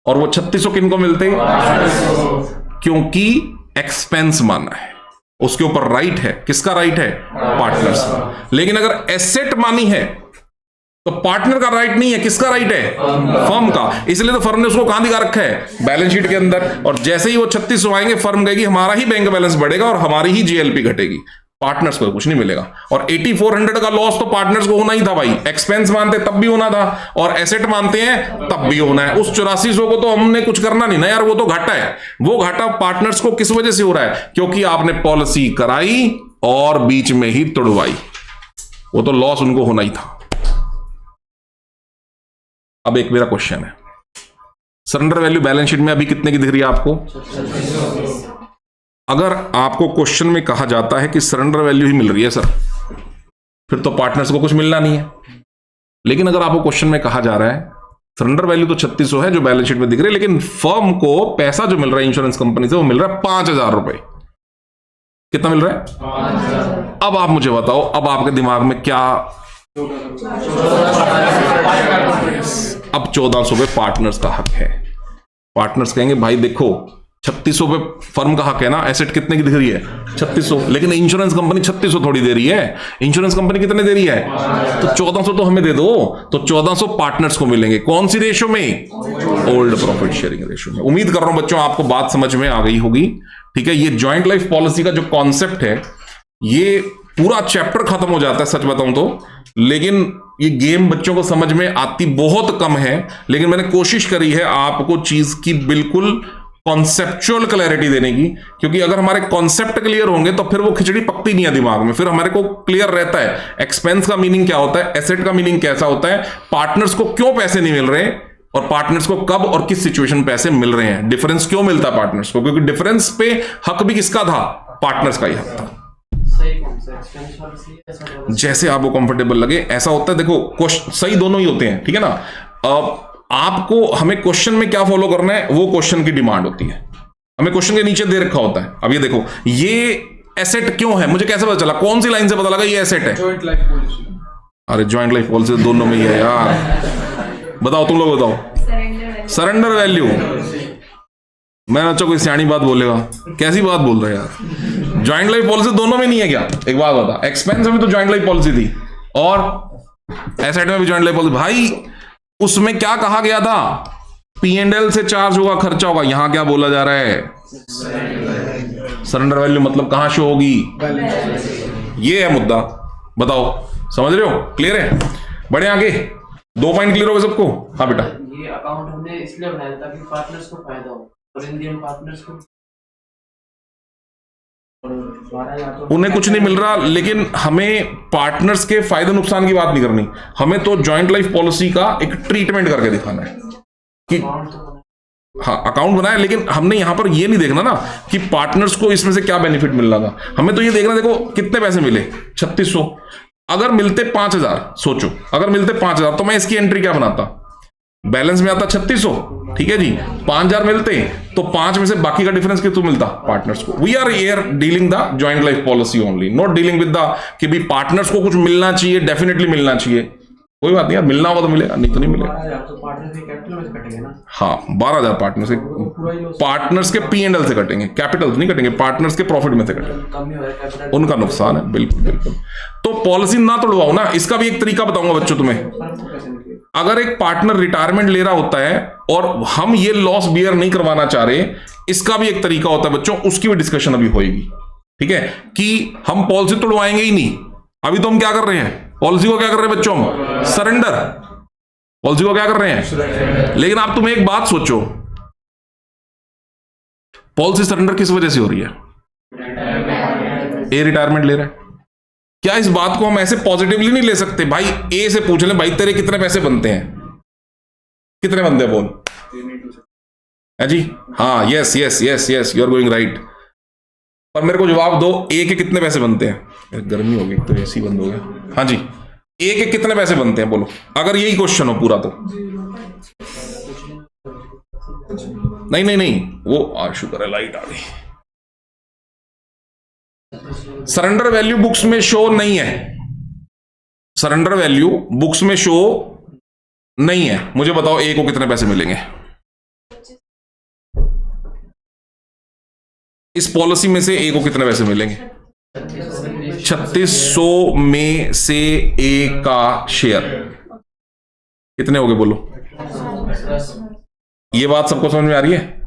और वो 3600 किनको मिलते? क्योंकि एक्सपेंस माना है, उसके ऊपर राइट है। किसका राइट है? पार्टनर्स। लेकिन अगर एसेट मानी है तो पार्टनर का राइट नहीं है। किसका राइट है? फर्म का। इसलिए तो फर्म ने उसको कहां दिखा रखा है? बैलेंस शीट के अंदर। और जैसे ही वो 3600 आएंगे, फर्म कहेगी हमारा ही बैंक बैलेंस बढ़ेगा और हमारी ही जेएलपी घटेगी। पार्टनर्स को कुछ नहीं मिलेगा। और 8400 का लॉस तो पार्टनर्स को होना ही था भाई, एक्सपेंस मानते तब भी होना था और एसेट मानते हैं तब भी होना है। उस 8400 को तो हमने कुछ करना नहीं ना यार, वो तो घाटा है। वो घाटा पार्टनर्स को किस वजह से हो रहा है? क्योंकि आपने पॉलिसी कराई और बीच में ही तोड़वाई, वो तो लॉस उनको होना ही था। अब एक मेरा क्वेश्चन है, सरेंडर वैल्यू बैलेंस शीट में अभी कितने की दिख रही है आपको? अगर आपको क्वेश्चन में कहा जाता है कि सरेंडर वैल्यू ही मिल रही है सर, फिर तो पार्टनर्स को कुछ मिलना नहीं है। लेकिन अगर आपको क्वेश्चन में कहा जा रहा है सरेंडर वैल्यू तो 3600 है जो बैलेंस शीट में दिख रही है, लेकिन फर्म को पैसा जो मिल रहा है इंश्योरेंस कंपनी से वो मिल रहा है 5000 रुपए। कितना मिल रहा है? 5000। अब आप मुझे बताओ, अब आपके दिमाग में क्या? अब 1400 पे पार्टनर्स का हक है। पार्टनर्स कहेंगे भाई देखो 3600 पे फर्म का हक है ना, एसेट कितने की दिख रही है? 3600, लेकिन इंश्योरेंस कंपनी 3600 थोड़ी दे रही है। इंश्योरेंस कंपनी कितने दे रही है? तो 1400 तो हमें दे दो। तो 1400 पार्टनर्स को मिलेंगे। कौन सी रेशो में? ओल्ड प्रॉफिट शेयरिंग रेशो में। उम्मीद कर रहा हूं बच्चों आपको बात समझ में आ गई होगी। ठीक है, ये जॉइंट लाइफ पॉलिसी का जो कॉन्सेप्ट है, ये पूरा चैप्टर खत्म हो जाता है सच बताऊं तो, लेकिन ये गेम बच्चों को समझ में आती बहुत कम है। लेकिन मैंने कोशिश करी है आपको चीज की बिल्कुल कॉन्सेप्चुअल क्लैरिटी देने की, क्योंकि अगर हमारे कॉन्सेप्ट क्लियर होंगे तो फिर वो खिचड़ी पकती नहीं है दिमाग में। फिर हमारे को क्लियर रहता है एक्सपेंस का मीनिंग क्या होता है, एसेट का मीनिंग कैसा होता है, पार्टनर्स को क्यों पैसे नहीं मिल रहे और पार्टनर्स को कब और किस सिचुएशन में पैसे मिल रहे हैं, डिफरेंस क्यों मिलता है पार्टनर्स को, क्योंकि डिफरेंस पे हक भी किसका था? पार्टनर्स का ही हक था। जैसे आपको कंफर्टेबल लगे ऐसा होता है। देखो सही दोनों ही होते हैं, ठीक है ना। अब आपको हमें क्वेश्चन में क्या फॉलो करना है वो क्वेश्चन की डिमांड होती है। हमें क्वेश्चन के नीचे दे रखा होता है। अब ये देखो, ये एसेट क्यों है, मुझे कैसे पता चला? कौन सी लाइन से पता लगा ये एसेट है? Joint life policy. अरे जॉइंट लाइफ पॉलिसी दोनों में ही है यार। बताओ तुम लोग बताओ। Surrender value. मैं अच्छा कोई सियानी बात बोलेगा, कैसी बात बोल रहे यार? जॉइंट लाइफ पॉलिसी दोनों में नहीं है क्या? एक बात बता, एक्सपेंस में भी तो जॉइंट लाइफ पॉलिसी थी और एसेट में भी जॉइंट लाइफ पॉलिसी। भाई उसमें क्या कहा गया था? P&L से चार्ज होगा, खर्चा होगा। यहां क्या बोला जा रहा है? सरेंडर वैल्यू मतलब कहां शो होगी? ये है मुद्दा। बताओ समझ रहे हो? क्लियर है? बढ़े आगे। 2 पॉइंट क्लियर हो गए सबको? हाँ बेटा। ये अकाउंट हमने इसलिए बनाया ताकि पार्टनर्स को फायदा हो और इंडियन पार्टनर्स को उन्हें कुछ नहीं मिल रहा, लेकिन हमें पार्टनर्स के फायदे नुकसान की बात नहीं करनी। हमें तो जॉइंट लाइफ पॉलिसी का एक ट्रीटमेंट करके दिखाना है कि हाँ अकाउंट बनाया, लेकिन हमने यहां पर ये नहीं देखना ना कि पार्टनर्स को इसमें से क्या बेनिफिट मिल रहा था। हमें तो ये देखना, देखो कितने पैसे मिले 3600। अगर मिलते 5000, सोचो अगर मिलते 5000 तो मैं इसकी एंट्री क्या बनाता? बैलेंस में आता 3600, ठीक है जी। 5000 मिलते तो 5 में से बाकी का डिफरेंस कितना मिलता? पार्टनर्स को। We are here dealing the joint life policy only, not dealing with the कि भी पार्टनर्स को कुछ मिलना चाहिए, डेफिनेटली मिलना चाहिए। कोई बात नहीं यार, मिलना होगा तो मिलेगा, नहीं तो नहीं मिलेगा। 12,000 तो पार्टनर्स के कैपिटल में से कटेंगे ना? हाँ 12000 पार्टनर्स के P&L से कटेंगे, कैपिटल नहीं कटेंगे, पार्टनर्स के प्रॉफिट में से कटेंगे। कम ही हो रहा है कैपिटल, उनका नुकसान है। बिल्कुल बिल्कुल। तो पॉलिसी ना तोड़वाओ ना। इसका भी एक तरीका बताऊंगा बच्चों तुम्हें। अगर एक पार्टनर रिटायरमेंट ले रहा होता है और हम ये लॉस बियर नहीं करवाना चाह रहे, इसका भी एक तरीका होता है बच्चों, उसकी भी डिस्कशन अभी होगी। ठीक है, कि हम पॉलिसी तोड़वाएंगे ही नहीं। अभी तो हम क्या कर रहे हैं? पॉलिसी को क्या कर रहे हैं बच्चों? हम सरेंडर। पॉलिसी को क्या कर रहे हैं? लेकिन आप तुम एक बात सोचो, पॉलिसी सरेंडर किस वजह से हो रही है? ए रिटायरमेंट ले रहा है। क्या इस बात को हम ऐसे पॉजिटिवली नहीं ले सकते? भाई ए से पूछ ले, भाई तेरे कितने पैसे बनते हैं? कितने बनते हैं बोल? है जी? हाँ, yes yes yes yes, you are going right. पर मेरे को जवाब दो, ए के कितने पैसे बनते हैं? गर्मी हो गई तो एसी बंद हो गया। हाँ जी, ए के कितने पैसे बनते हैं बोलो, अगर यही क्वेश्चन हो पूरा तो। नहीं नहीं नहीं, वो शुक्र है लाइट आ गई। सरेंडर वैल्यू बुक्स में शो नहीं है। सरेंडर वैल्यू बुक्स में शो नहीं है। मुझे बताओ ए को कितने पैसे मिलेंगे? इस पॉलिसी में से ए को कितने पैसे मिलेंगे? 3600 में से ए का शेयर कितने हो गए बोलो? ये बात सबको समझ में आ रही है?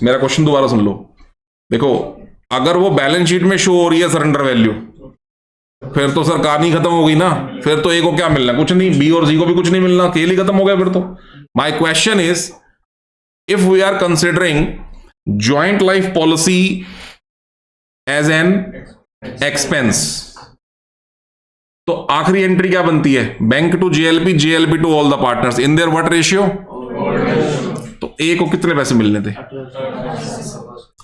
मेरा क्वेश्चन दोबारा सुन लो। देखो, अगर वो बैलेंस शीट में शो हो रही है सरेंडर वैल्यू, फिर तो सर कहानी खत्म हो गई ना, फिर तो ए को क्या मिलना, कुछ नहीं, बी और सी को भी कुछ नहीं मिलना, खेल ही खत्म हो गया फिर तो। My question is, if we are considering joint life policy as an expense, तो आखिरी एंट्री क्या बनती है, bank to JLP, JLP to all the partners in their what ratio. तो ए को कितने पैसे मिलने थे,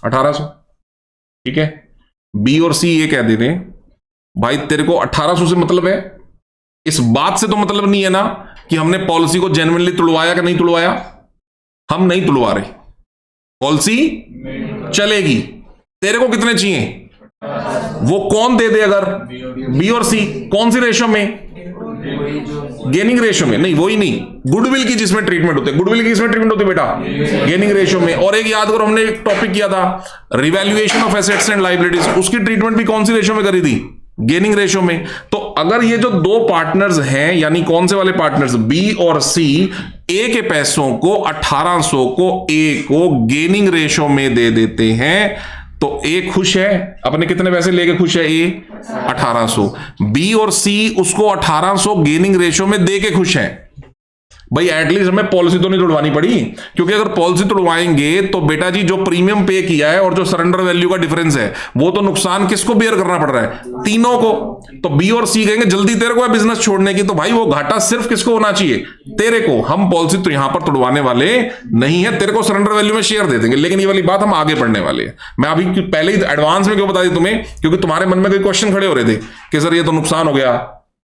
1800, ठीक है। बी और सी ये कह देते हैं भाई तेरे को 1800 से मतलब है, इस बात से तो मतलब नहीं है ना कि हमने पॉलिसी को जेन्युइनली तुड़वाया कि नहीं तुड़वाया, हम नहीं तुड़वा रहे, पॉलिसी चलेगी। तेरे को कितने चाहिए, वो कौन दे दे, अगर बी और सी, कौन सी रेशो में, गेनिंग रेशो में, नहीं वही नहीं, गुडविल की जिसमें ट्रीटमेंट होते हैं, गुडविल की जिसमें ट्रीटमेंट होती है बेटा, गेनिंग रेशो में। और एक याद करो, हमने एक टॉपिक किया था revaluation of assets and liabilities, उसकी ट्रीटमेंट भी कौन सी रेशो में करी थी, गेनिंग रेशो में। तो अगर ये जो दो पार्टनर्स हैं, यानी कौन से वाले पार्टनर्स, बी और सी, ए के पैसों को 1800 को ए को गेनिंग रेशो में दे देते हैं, तो ए खुश है, अपने कितने पैसे लेके खुश है, ए 1800, बी और सी उसको 1800 गेनिंग रेशो में दे के खुश है। भाई एटलीस्ट हमें पॉलिसी तो नहीं तोड़वानी पड़ी, क्योंकि अगर पॉलिसी तोड़वाएंगे तो बेटा जी जो प्रीमियम पे किया है और जो सरेंडर वैल्यू का डिफरेंस है, वो तो नुकसान किसको बेयर करना पड़ रहा है, तीनों को। तो बी और सी कहेंगे जल्दी तेरे को है बिजनेस छोड़ने की, तो भाई वो घाटा सिर्फ किसको होना चाहिए, तेरे को। हम पॉलिसी तो यहां पर तोड़वाने वाले नहीं है, तेरे को सरेंडर वैल्यू में शेयर दे देंगे, लेकिन ये वाली बात हम आगे पढ़ने वाले हैं। मैं अभी पहले ही एडवांस में क्यों बता दी तुम्हें, क्योंकि तुम्हारे मन में कोई क्वेश्चन खड़े हो रहे थे कि सर ये तो नुकसान हो गया,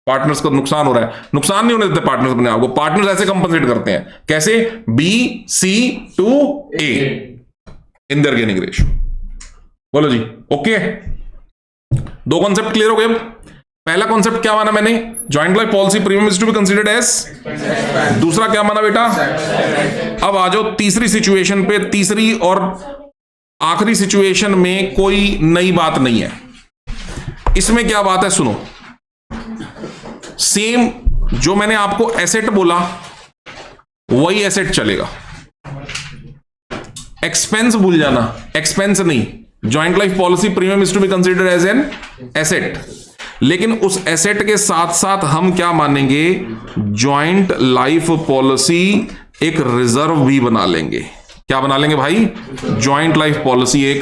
पार्टनर्स को नुकसान हो रहा है। नुकसान नहीं होने देते पार्टनर्स अपने आप को, पार्टनर्स ऐसे कंपनसेट करते हैं, कैसे, B C to A in their gaining ratio. बोलो जी, ओके। दो कॉन्सेप्ट क्लियर हो गए। पहला कॉन्सेप्ट क्या माना मैंने, joint life policy premium is to be considered as, दूसरा क्या माना बेटा। अब आ जाओ तीसरी सिचुएशन पे, तीसरी और आखिरी सिचुएशन में कोई नई बात नहीं है। इसमें क्या बात है, सुनो, सेम जो मैंने आपको एसेट बोला वही एसेट चलेगा, एक्सपेंस भूल जाना, एक्सपेंस नहीं। Joint life policy premium is to be considered as an asset, लेकिन उस एसेट के साथ साथ हम क्या मानेंगे, जॉइंट लाइफ पॉलिसी एक रिजर्व भी बना लेंगे। क्या बना लेंगे भाई, जॉइंट लाइफ पॉलिसी एक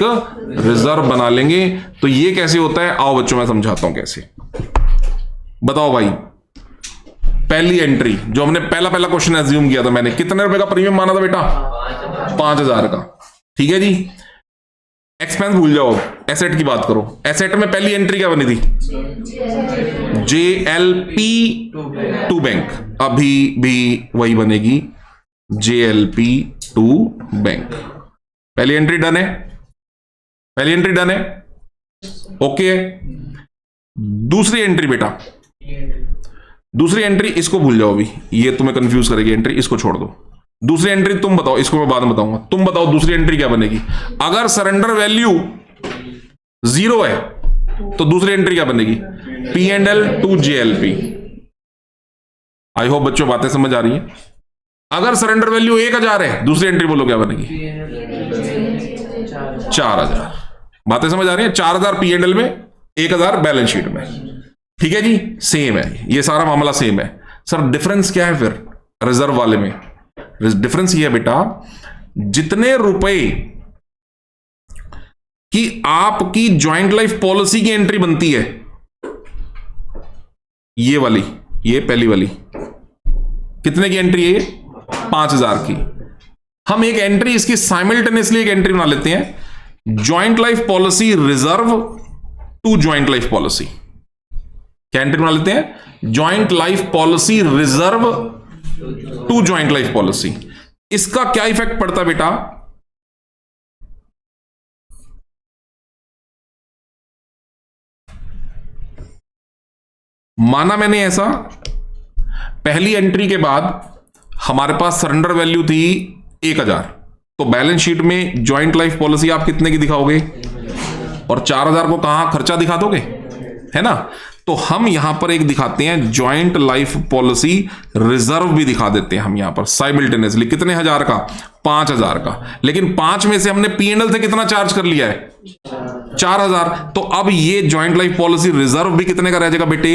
रिजर्व बना लेंगे। तो ये कैसे होता है, आओ बच्चों मैं समझाता हूं कैसे। बताओ भाई, पहली एंट्री जो हमने पहला क्वेश्चन एज्यूम किया था मैंने, कितने रुपए का प्रीमियम माना था बेटा, 5000 का, ठीक है जी। एक्सपेंस भूल जाओ, एसेट की बात करो। एसेट में पहली एंट्री क्या बनी थी, जेएलपी टू बैंक, अभी भी वही बनेगी, जेएलपी टू बैंक। पहली एंट्री डन है, पहली एंट्री डन है, ओके। दूसरी एंट्री बेटा, दूसरी एंट्री इसको भूल जाओ, अभी ये तुम्हें कंफ्यूज करेगी एंट्री, इसको छोड़ दो। दूसरी एंट्री तुम बताओ, इसको मैं बाद में बताऊंगा। तुम बताओ दूसरी एंट्री क्या बनेगी। अगर सरेंडर वैल्यू 0 है तो दूसरी एंट्री क्या बनेगी, P&L to JLP. I hope बच्चों बातें समझ आ रही हैं। अगर सरेंडर वैल्यू 1000 है, दूसरी एंट्री बोलो क्या बनेगी, 4000। बातें समझ आ रही है, 4000 P&L में, 1000 बैलेंस शीट में, ठीक है जी। सेम है, ये सारा मामला सेम है। सर डिफरेंस क्या है फिर रिजर्व वाले में, डिफरेंस ये है बेटा, जितने रुपए की आपकी जॉइंट लाइफ पॉलिसी की एंट्री बनती है, ये वाली, ये पहली वाली, कितने की एंट्री है, 5000 की। हम एक एंट्री इसकी साइमल्टेनियसली एक एंट्री बना लेते हैं, joint life policy reserve to joint life policy. क्या एंट्री बना लेते हैं, joint life policy reserve to joint life policy. इसका क्या इफेक्ट पड़ता है बेटा, माना मैंने ऐसा, पहली एंट्री के बाद हमारे पास सरेंडर वैल्यू थी 1000, तो बैलेंस शीट में जॉइंट लाइफ पॉलिसी आप कितने की दिखाओगे, और 4000 को कहां खर्चा दिखा दोगे, है ना। तो हम यहां पर एक दिखाते हैं जॉइंट लाइफ पॉलिसी रिजर्व भी दिखा देते हैं हम यहां पर साइमल्टेनियसली। कितने हजार का? 5,000 का। लेकिन 5 में से हमने P&L से कितना चार्ज कर लिया है? 4,000। तो अब ये जॉइंट लाइफ पॉलिसी रिजर्व भी कितने का रह जाएगा बेटे?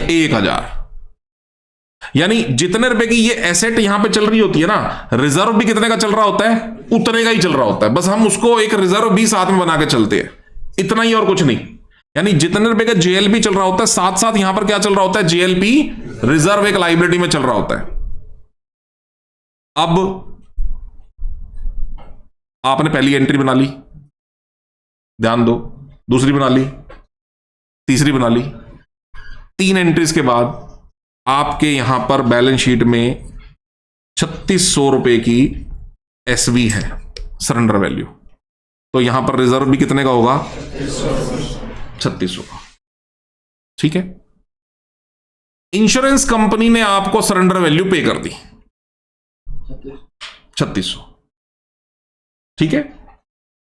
1,000। यानी जितने रुपए की ये एसेट यहां पे चल रही होती है ना, रिजर्व भी कितने का चल रहा होता है? उतने का ही चल रहा होता है। बस हम उसको एक रिजर्व भी साथ में बना के चलते हैं, इतना ही और कुछ नहीं। यानी जितने रुपए का जेएलपी चल रहा होता है, साथ साथ यहां पर क्या चल रहा होता है? जेएलपी रिजर्व एक लायबिलिटी में चल रहा होता है। अब आपने पहली एंट्री बना ली, ध्यान दो, दूसरी बना ली, तीसरी बना ली। 3 एंट्रीज के बाद आपके यहां पर बैलेंस शीट में 3600 रुपए की एसवी है, सरेंडर वैल्यू। तो यहां पर रिजर्व भी कितने का होगा? 3600 का। ठीक है। इंश्योरेंस कंपनी ने आपको सरेंडर वैल्यू पे कर दी 3600। ठीक है।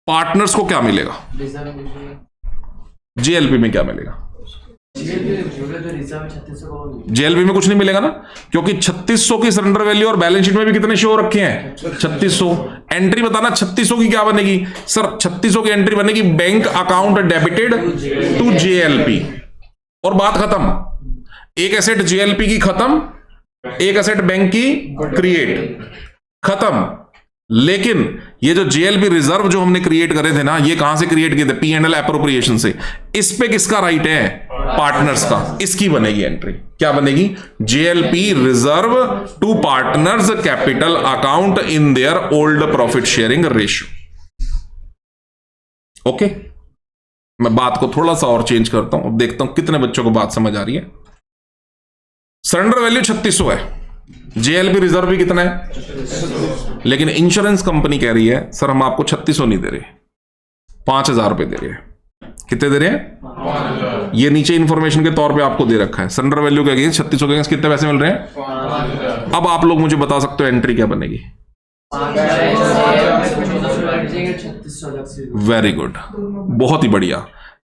पार्टनर्स को क्या मिलेगा? जेएलपी में क्या मिलेगा? जेएलपी में कुछ नहीं मिलेगा ना, क्योंकि 3600 की सरेंडर वैल्यू और बैलेंस शीट में भी कितने शो रखे हैं? 3600। एंट्री बताना 3600 की क्या बनेगी? सर 3600 की एंट्री बनेगी bank account debited to JLP, और बात खत्म। एक एसेट जेएलपी की खत्म, एक एसेट बैंक की क्रिएट, खत्म। लेकिन ये जो जेएलपी रिजर्व जो हमने क्रिएट करे थे ना, ये कहां से क्रिएट किए थे? P&L एप्रोप्रिएशन से। इस पे किसका राइट है? पार्टनर्स का। इसकी बनेगी एंट्री। क्या बनेगी? JLP reserve to partners capital account in their old profit sharing ratio. Okay, मैं बात को थोड़ा सा और चेंज करता हूं, अब देखता हूं कितने बच्चों को बात समझ आ रही है। सरेंडर वैल्यू 3600 है, जेएलपी रिजर्व भी कितना है? लेकिन इंश्योरेंस कंपनी कह रही है सर हम आपको 3600 नहीं दे रहे, 5,000 रुपए दे रहे हैं। कितने दे रहे हैं? 5,000। ये नीचे इंफॉर्मेशन के तौर पे आपको दे रखा है। सरेंडर वैल्यू के अगेंस्ट 3600 के अगेंस्ट कितने पैसे मिल रहे हैं? 5,000। अब आप लोग मुझे बता सकते हो एंट्री क्या बनेगी? वेरी गुड, बहुत ही बढ़िया।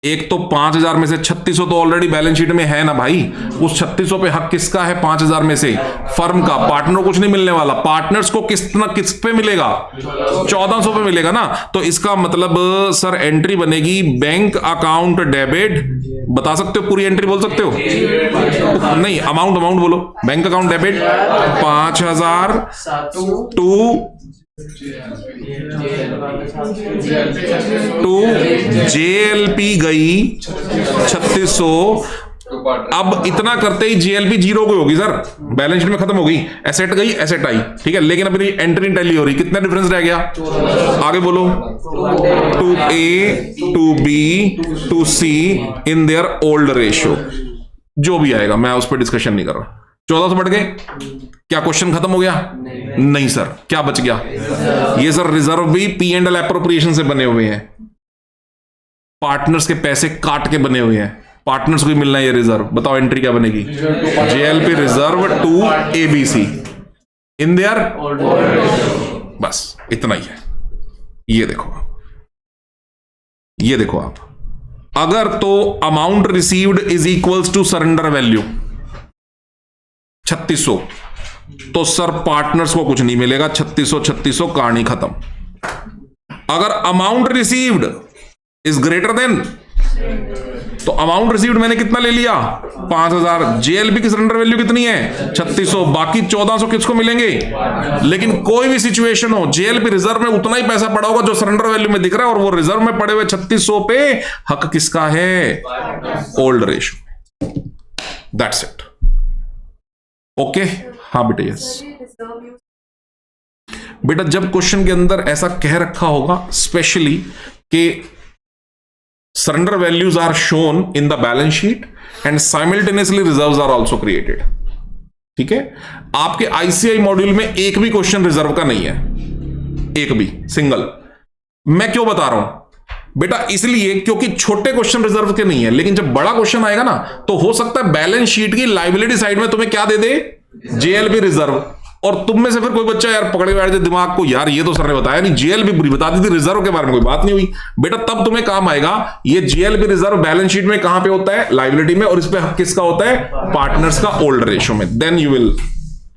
एक तो 5,000 में से 3600 तो ऑलरेडी बैलेंस शीट में है ना भाई। उस 3600 पे हक किसका है? 5,000 में से फर्म का। पार्टनर को कुछ नहीं मिलने वाला। पार्टनर्स को किस पे मिलेगा? 1400 पे मिलेगा ना। तो इसका मतलब सर एंट्री बनेगी बैंक अकाउंट डेबिट। बता सकते हो? पूरी एंट्री बोल सकते हो? नहीं, अमाउंट बोलो। Bank account debit 5,000 to JLP गई 3600। अब इतना करते ही जेएलपी 0 की होगी सर, बैलेंस शीट में खत्म हो गई। एसेट गई, एसेट आई, ठीक है। लेकिन अभी एंट्री टैली हो रही, कितना डिफरेंस रह गया? आगे बोलो। 2A 2B 2C in their old ratio, जो भी आएगा मैं उस पर डिस्कशन नहीं कर रहा। 1400 बढ़ गए। क्या क्वेश्चन खत्म हो गया? नहीं सर, क्या बच गया? ये सर रिजर्व भी P&L एप्रोप्रिएशन से बने हुए हैं, पार्टनर्स के पैसे काट के बने हुए हैं। पार्टनर्स को ही मिलना है ये रिजर्व। बताओ एंट्री क्या बनेगी? JLP reserve to ABC in their, बस इतना ही है। ये देखो, ये देखो आप, अगर तो amount received is equals to surrender value 3600, तो सर पार्टनर्स को कुछ नहीं मिलेगा। 3600 कहानी खत्म। अगर amount received is greater than, तो अमाउंट रिसीव्ड मैंने कितना ले लिया? 5,000। जेएलपी की सरेंडर वैल्यू कितनी है? 3600। बाकी 1400 किसको मिलेंगे? लेकिन कोई भी सिचुएशन हो, जेएलपी रिजर्व में उतना ही पैसा पड़ा होगा जो सरेंडर वैल्यू में दिख रहा है, और वो रिजर्व में पड़े हुए 3600 पे हक किसका है? Old ratio. That's it. Okay, हाँ बेटा, यस बेटा। जब क्वेश्चन के अंदर ऐसा कह रखा होगा स्पेशली कि surrender values are shown in the balance sheet and simultaneously reserves are also created, ठीक है। आपके आईसीआई मॉड्यूल में एक भी क्वेश्चन रिजर्व का नहीं है, एक भी सिंगल। मैं क्यों बता रहा हूं बेटा? इसलिए क्योंकि छोटे क्वेश्चन रिजर्व के नहीं है, लेकिन जब बड़ा क्वेश्चन आएगा ना, तो हो सकता है बैलेंस शीट की लायबिलिटी साइड में तुम्हें क्या दे दे? जेएलपी रिजर्व, और तुम में से फिर कोई बच्चा यार पकड़ के बैठ जाए दिमाग को, यार ये तो सर ने बताया नहीं, जेएलपी पूरी बता दी थी, रिजर्व के बारे में कोई बात नहीं हुई। बेटा तब तुम्हें काम आएगा ये जेएलपी रिजर्व बैलेंस शीट में कहां पे होता है, लायबिलिटी में, और इस पे किसका होता है, पार्टनर्स का ओल्ड रेशियो में। Then you will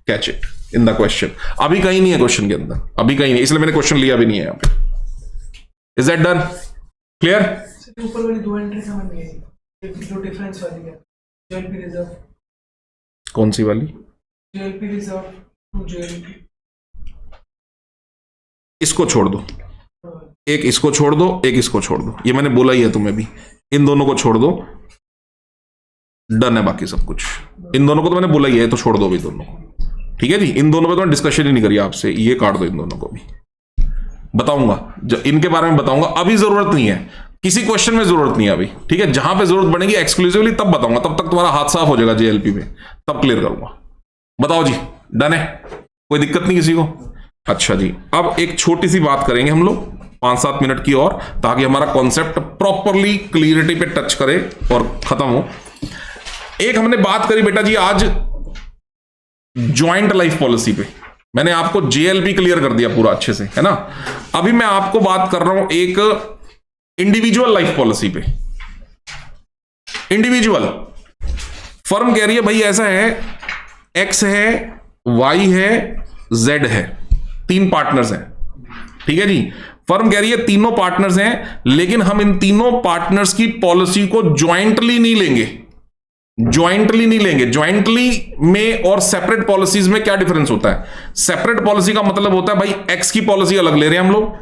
catch it in the question. अभी कहीं नहीं है क्वेश्चन के अंदर, अभी कहीं नहीं, इसलिए मैंने क्वेश्चन लिया भी नहीं है यहाँ पे। Is that done, clear? ऊपर वाली 2 एंट्री समझ नहीं आई, जो डिफरेंस वाली है, जेएलपी रिजर्व, कौन सी वाली? JLP reserve to JLP. इसको छोड़ दो, एक इसको छोड़ दो, एक इसको छोड़ दो, ये मैंने बोला ही है तुम्हें भी, इन दोनों को छोड़ दो, डन है बाकी सब कुछ। इन दोनों को तो मैंने बोला ही है, तो छोड़ दो भी दोनों को, ठीक है जी। इन दोनों पे तो मैं डिस्कशन ही नहीं करी आपसे, ये काट दो, इन दोनों को भी बताऊंगा, जो इनके बारे में बताऊंगा, अभी जरूरत नहीं है, किसी क्वेश्चन में जरूरत नहीं है अभी, ठीक है। जहां पे जरूरत पड़ेगी एक्सक्लूसिवली तब बताऊंगा, तब तक तुम्हारा हाथ साफ हो जाएगा जेएलपी में, तब क्लियर करूंगा। बताओ जी, डन है, कोई दिक्कत नहीं किसी को? अच्छा जी, अब एक छोटी सी बात करेंगे हम लोग 5-7 मिनट की और, ताकि हमारा कॉन्सेप्ट प्रॉपरली क्लियरिटी पे टच करे और खत्म हो। एक हमने बात करी बेटा जी आज ज्वाइंट लाइफ पॉलिसी पे, मैंने आपको जेएलपी क्लियर कर दिया पूरा अच्छे से, है ना। अभी मैं आपको बात कर रहा हूं एक इंडिविजुअल लाइफ पॉलिसी पे। इंडिविजुअल फर्म कह रही है भाई ऐसा है, एक्स है, वाई है, जेड है, 3 पार्टनर्स हैं, ठीक है जी। फर्म कह रही है तीनों पार्टनर्स हैं, लेकिन हम इन तीनों पार्टनर्स की पॉलिसी को ज्वाइंटली नहीं लेंगे, ज्वाइंटली नहीं लेंगे। ज्वाइंटली में और सेपरेट पॉलिसीज में क्या डिफरेंस होता है? सेपरेट पॉलिसी का मतलब होता है भाई एक्स की पॉलिसी अलग ले रहे हैं हम लोग,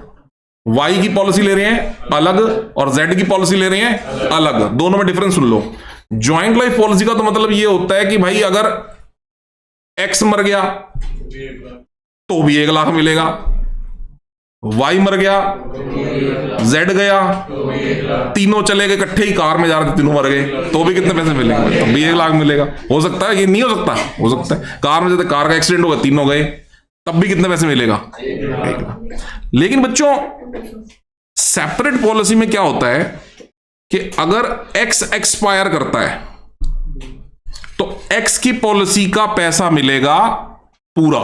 वाई की पॉलिसी ले रहे हैं अलग, और जेड की पॉलिसी ले रहे हैं अलग, दोनों में डिफरेंस सुन लो। ज्वाइंट लाइफ पॉलिसी का तो मतलब ये होता है कि भाई अगर एक्स मर गया तो भी 1 लाख मिलेगा, वाई मर गया, जेड गया, तीनों चले गए इकट्ठे ही कार में जा रहे थे, तीनों मर गए तो भी कितने पैसे मिलेंगे? तब भी 1 लाख मिलेगा। हो सकता है, ये नहीं हो सकता, हो सकता है कार में जाते कार का एक्सीडेंट हो गया, तीनों गए, तब भी कितने पैसे मिलेगा? 1 लाख। लेकिन बच्चों सेपरेट पॉलिसी में क्या होता है कि अगर एक्स एक्सपायर करता है तो एक्स की पॉलिसी का पैसा मिलेगा पूरा,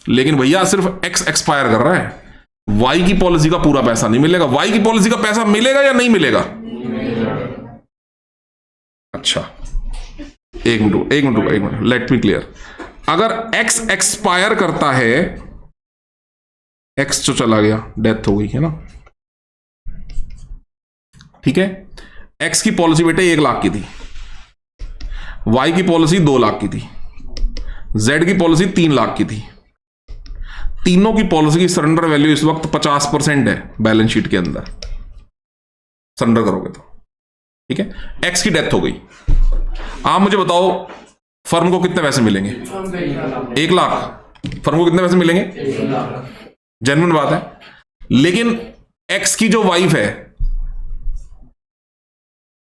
लेकिन भैया सिर्फ एक्स एक्सपायर कर रहा है, वाई की पॉलिसी का पूरा पैसा नहीं मिलेगा। वाई की पॉलिसी का पैसा मिलेगा या नहीं मिलेगा? अच्छा एक मिनट, लेट मी क्लियर। अगर एक्स एक्सपायर करता है, एक्स तो चला गया, डेथ हो गई है ना, ठीक है। एक्स की पॉलिसी बेटे 1 लाख की थी, वाई की पॉलिसी 2 लाख की थी, जेड की पॉलिसी 3 लाख की थी। तीनों की पॉलिसी की सरेंडर वैल्यू इस वक्त 50% है बैलेंस शीट के अंदर, सरेंडर करोगे तो, ठीक है। एक्स की डेथ हो गई, आप मुझे बताओ फर्म को कितने पैसे मिलेंगे? 1 लाख। फर्म को कितने पैसे मिलेंगे? जेन्युइन बात है। लेकिन एक्स की जो वाइफ है,